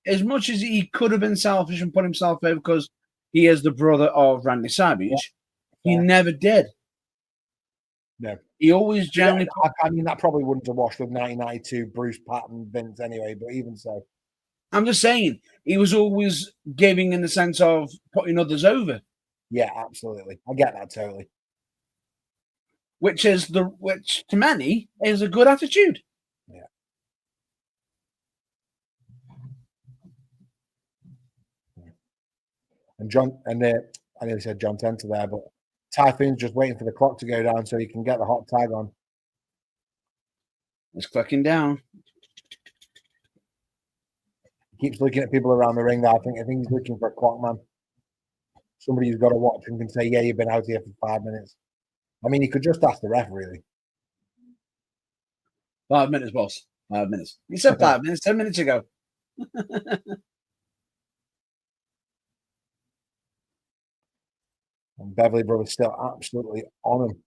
as much as he could have been selfish and put himself over because he is the brother of Randy Savage, he never did. No. He always generally... I mean, that probably wouldn't have washed with 1992 Bruce Patton, Vince anyway, but even so. I'm just saying, he was always giving in the sense of putting others over. Yeah, absolutely. I get that totally. Which to many is a good attitude. Yeah. And I nearly said John Tenter there, but Typhoon's just waiting for the clock to go down so he can get the hot tag on. It's clicking down. He keeps looking at people around the ring there. I think he's looking for a clock man. Somebody who's got to watch and can say, yeah, you've been out here for 5 minutes. I mean, he could just ask the ref, really. 5 minutes, boss. 5 minutes. You said 5 minutes 10 minutes ago. And Beverly Brothers still absolutely on him.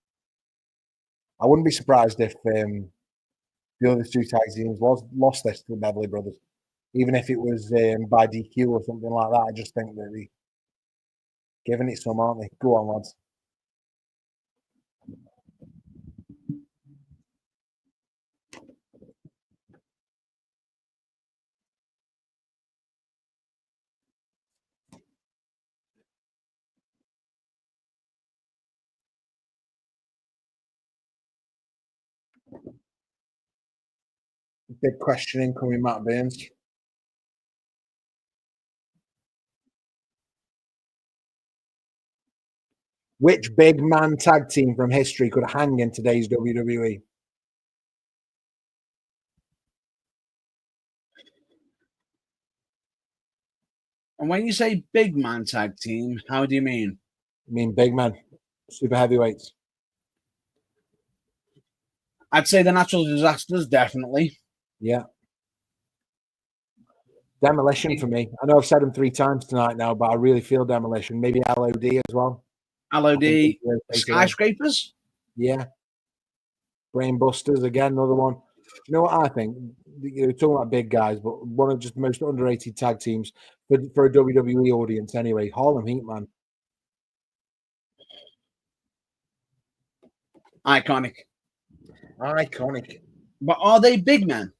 I wouldn't be surprised if the other two tag teams lost this to the Beverly Brothers, even if it was by DQ or something like that. I just think that they're giving it some, aren't they? Go on, lads. Big question incoming, Matt Burns. Which big man tag team from history could hang in today's WWE? And when you say big man tag team, how do you mean? I mean big man, super heavyweights. I'd say the Natural Disasters, definitely. Yeah. Demolition for me. I know I've said them 3 times tonight now, but I really feel Demolition. Maybe LOD as well. LOD, Skyscrapers? Yeah. Brainbusters, again, another one. You know what I think? You're talking about big guys, but one of just the most underrated tag teams for a WWE audience anyway. Harlem Heat, man. Iconic. But are they big men?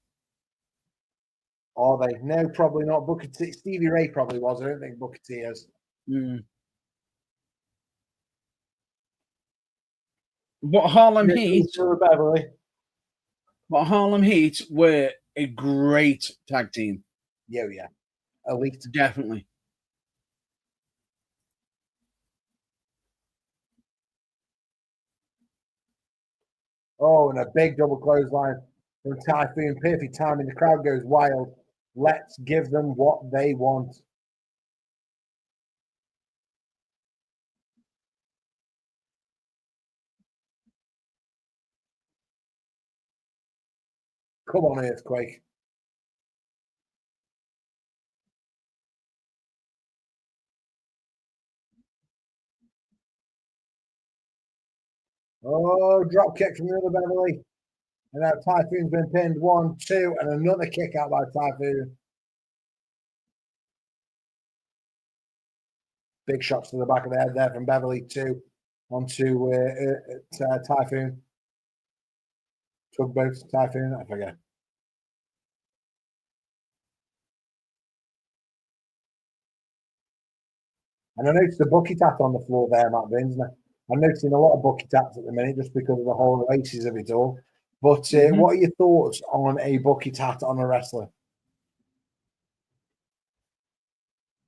Are they? No, probably not. Booker T. Stevie Ray probably was. I don't think Booker T is. But Harlem Heat. Beverly. But Harlem Heat were a great tag team. Yeah. Elite. Definitely. Oh, and a big double clothesline from Typhoon. Perfect timing. The crowd goes wild. Let's give them what they want. Come on, Earthquake. Oh, drop kick from the other Beverly. And now Typhoon's been pinned. 1, 2, and another kick out by Typhoon. Big shots to the back of the head there from Beverly, 2 onto Typhoon. Tugboat, Typhoon, I forget. And I noticed the bucket hat on the floor there, Matt Burns. I'm noticing a lot of bucket hats at the minute just because of the whole races of it all. But what are your thoughts on a bucket hat on a wrestler?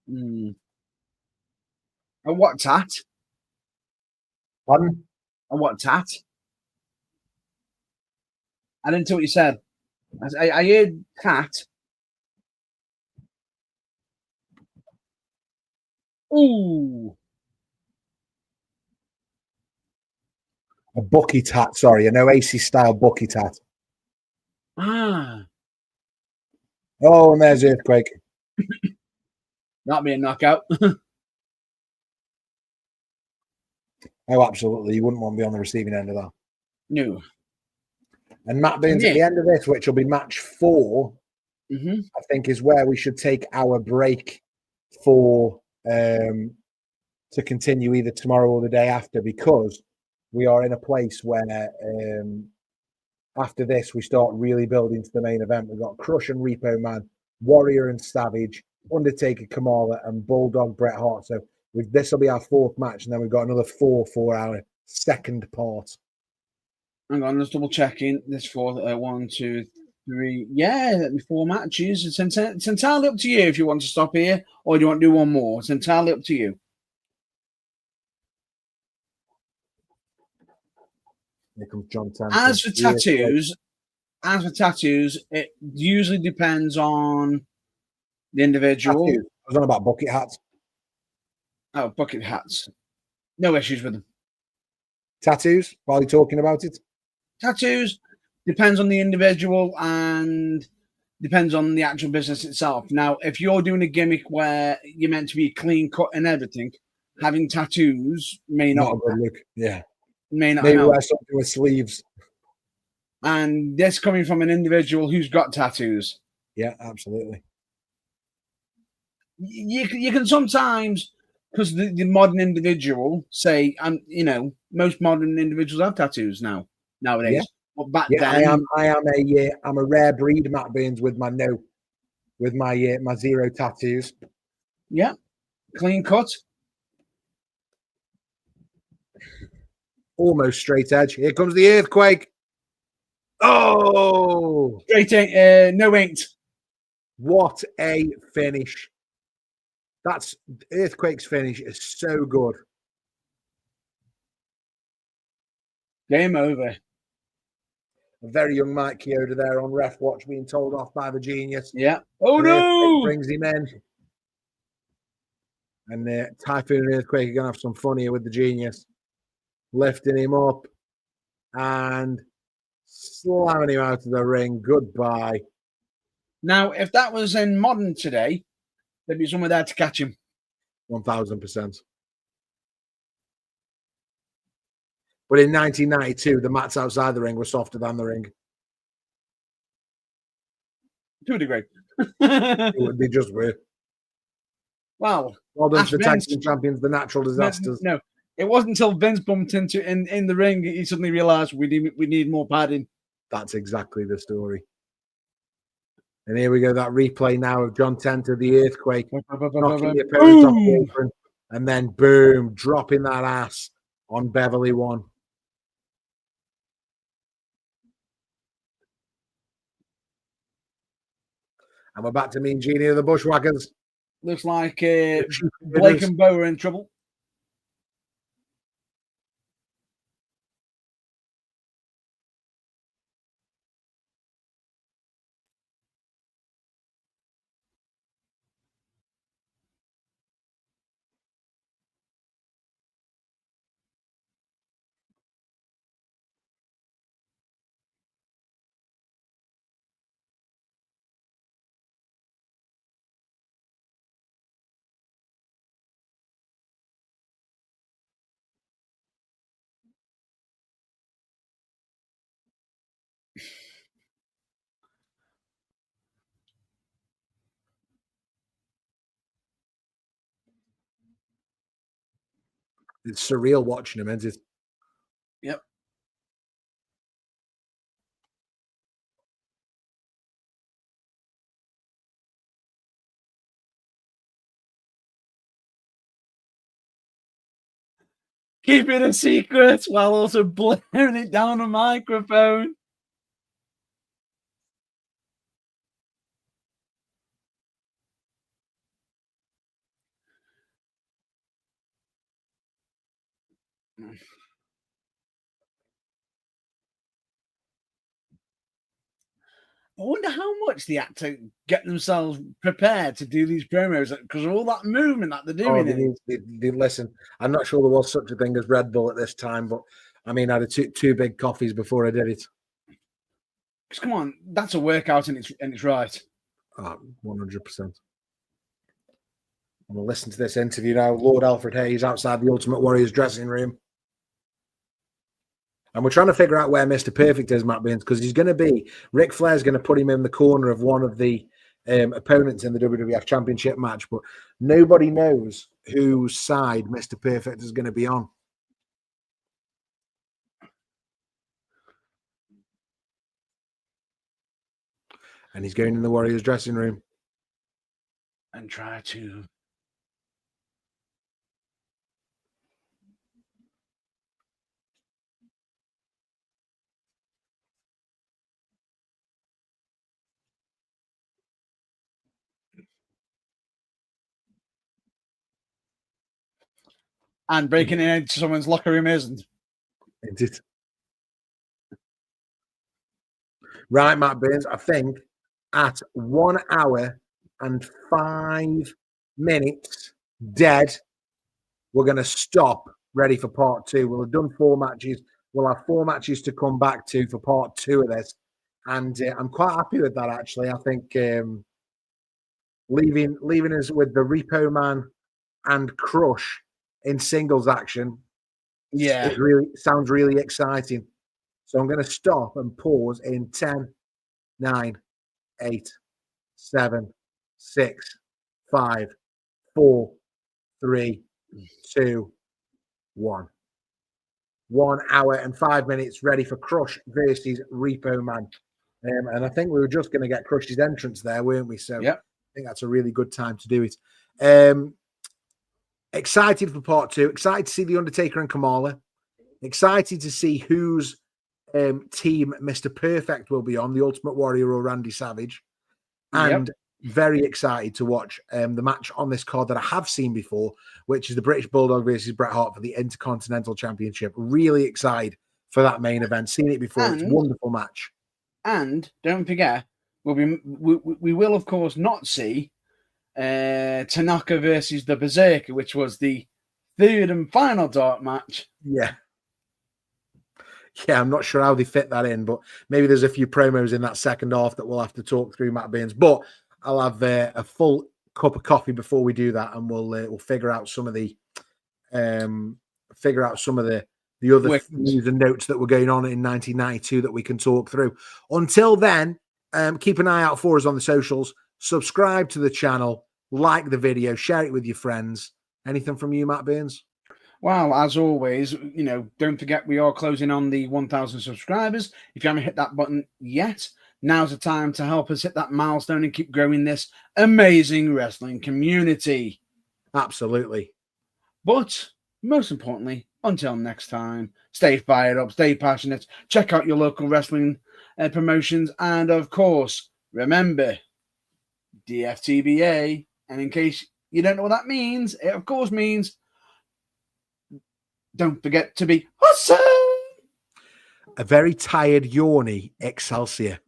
A what tat? Pardon? A what tat? I didn't know what you said. I heard tat. Ooh. A bucket hat, sorry, an Oasis style bucket hat. Ah. Oh, and there's Earthquake. Not be a knockout. Oh, absolutely. You wouldn't want to be on the receiving end of that. No. And Matt Burns, at the end of this, which will be match 4, I think is where we should take our break for to continue either tomorrow or the day after, because we are in a place where after this we start really building to the main event. We've got Crush and Repo Man, Warrior and Savage, Undertaker, Kamala, and Bulldog, Bret Hart. So this will be our 4th match, and then we've got another 4 for our second part. Hang on, let's double checking. This 4, 1, 2, 3. Yeah, 4 matches. It's entirely up to you if you want to stop here or do you want to do one more. It's entirely up to you. Here comes John Tanner. As for tattoos, it usually depends on the individual. Tattoos. I was on about bucket hats. Oh, bucket hats. No issues with them. Tattoos? While you're talking about it? Tattoos, depends on the individual and depends on the actual business itself. Now, if you're doing a gimmick where you're meant to be clean cut and everything, having tattoos may Not not a good look. Yeah. may not Maybe help. wear something with sleeves. And this coming from an individual who's got tattoos. Yeah, absolutely. You can sometimes, because the modern individual say, most modern individuals have tattoos nowadays. Yeah. But back Yeah, then, I'm a rare breed, Matt Burns, with my my zero tattoos. yeah, clean cut. Almost straight edge. Here comes the earthquake. Oh, Straight no ain't. what a finish. That's Earthquake's finish is so good. Game over. A very young Mike Chioda there on ref watch being told off by the genius. Yeah. Oh, And no. Earthquake brings him in. And Typhoon and Earthquake are going to have some fun here with the genius. Lifting him up and slamming him out of the ring. Goodbye. Now, if that was in modern today, there'd be someone there to catch him. 1000%. But in 1992, the mats outside the ring were softer than the ring. To a degree. It would be just weird. Well, done to the tag Vince. team champions, the natural disasters. No, it wasn't until Vince bumped into in the ring he suddenly realized we need more padding. That's exactly the story. And here we go, that replay now of John Tenter, the earthquake, knocking the opponent off the apron, and then boom, dropping that ass on Beverly One. And we're back to Mean Genie of the Bushwhackers. Looks like Blake and Bo are in trouble. It's surreal watching him, isn't it? Yep. Keep it a secret while also blaring it down a microphone. I wonder how much the actor get themselves prepared to do these promos because of all that movement that they're doing. They listen. I'm not sure there was such a thing as Red Bull at this time, but I mean, I had two big coffees before I did it. Because come on, that's a workout and it's right. 100%. I'm gonna listen to this interview now. Lord Alfred Hayes outside the Ultimate Warriors dressing room. And we're trying to figure out where Mr. Perfect is, Matt Burns, because he's going to be, Ric Flair's going to put him in the corner of one of the opponents in the WWF Championship match, but nobody knows whose side Mr. Perfect is going to be on. And he's going in the Warriors dressing room. And try to... And breaking into someone's locker room isn't. It. Right, Matt Burns, I think at 1 hour and 5 minutes dead, we're going to stop ready for part 2. We'll have done 4 matches. we'll have 4 matches to come back to for part 2 of this. And I'm quite happy with that, actually. I think leaving us with the Repo Man and Crush in singles action sounds really exciting. So I'm going to stop and pause in 10, 9, 8, 7, 6, 5, 4, 3, 2, 1. 1 hour and 5 minutes ready for Crush versus Repo Man. And I think we were just going to get Crush's entrance there, weren't we? So I think that's a really good time to do it. Excited for part 2. Excited to see The Undertaker and Kamala. Excited to see whose team Mr. Perfect will be on, the Ultimate Warrior or Randy Savage. And very excited to watch the match on this card that I have seen before, which is the British Bulldog versus Bret Hart for the Intercontinental Championship. Really excited for that main event. Seen it before. It's a wonderful match. And don't forget, we will, of course, not see Tanaka versus the Berserker, which was the 3rd and final dark match. Yeah, I'm not sure how they fit that in, but maybe there's a few promos in that second half that we'll have to talk through, Matt Burns. But I'll have a full cup of coffee before we do that, and we'll figure out some of the other news and notes that were going on in 1992 that we can talk through. Until then, keep an eye out for us on the socials. Subscribe to the channel, like the video, share it with your friends. Anything from you, Matt Burns? Well, as always, don't forget we are closing on the 1,000 subscribers. If you haven't hit that button yet, now's the time to help us hit that milestone and keep growing this amazing wrestling community. Absolutely. But most importantly, until next time, stay fired up, stay passionate, check out your local wrestling promotions, and of course, remember, DFTBA. And in case you don't know what that means, it of course means don't forget to be awesome. A very tired, yawny Excelsior.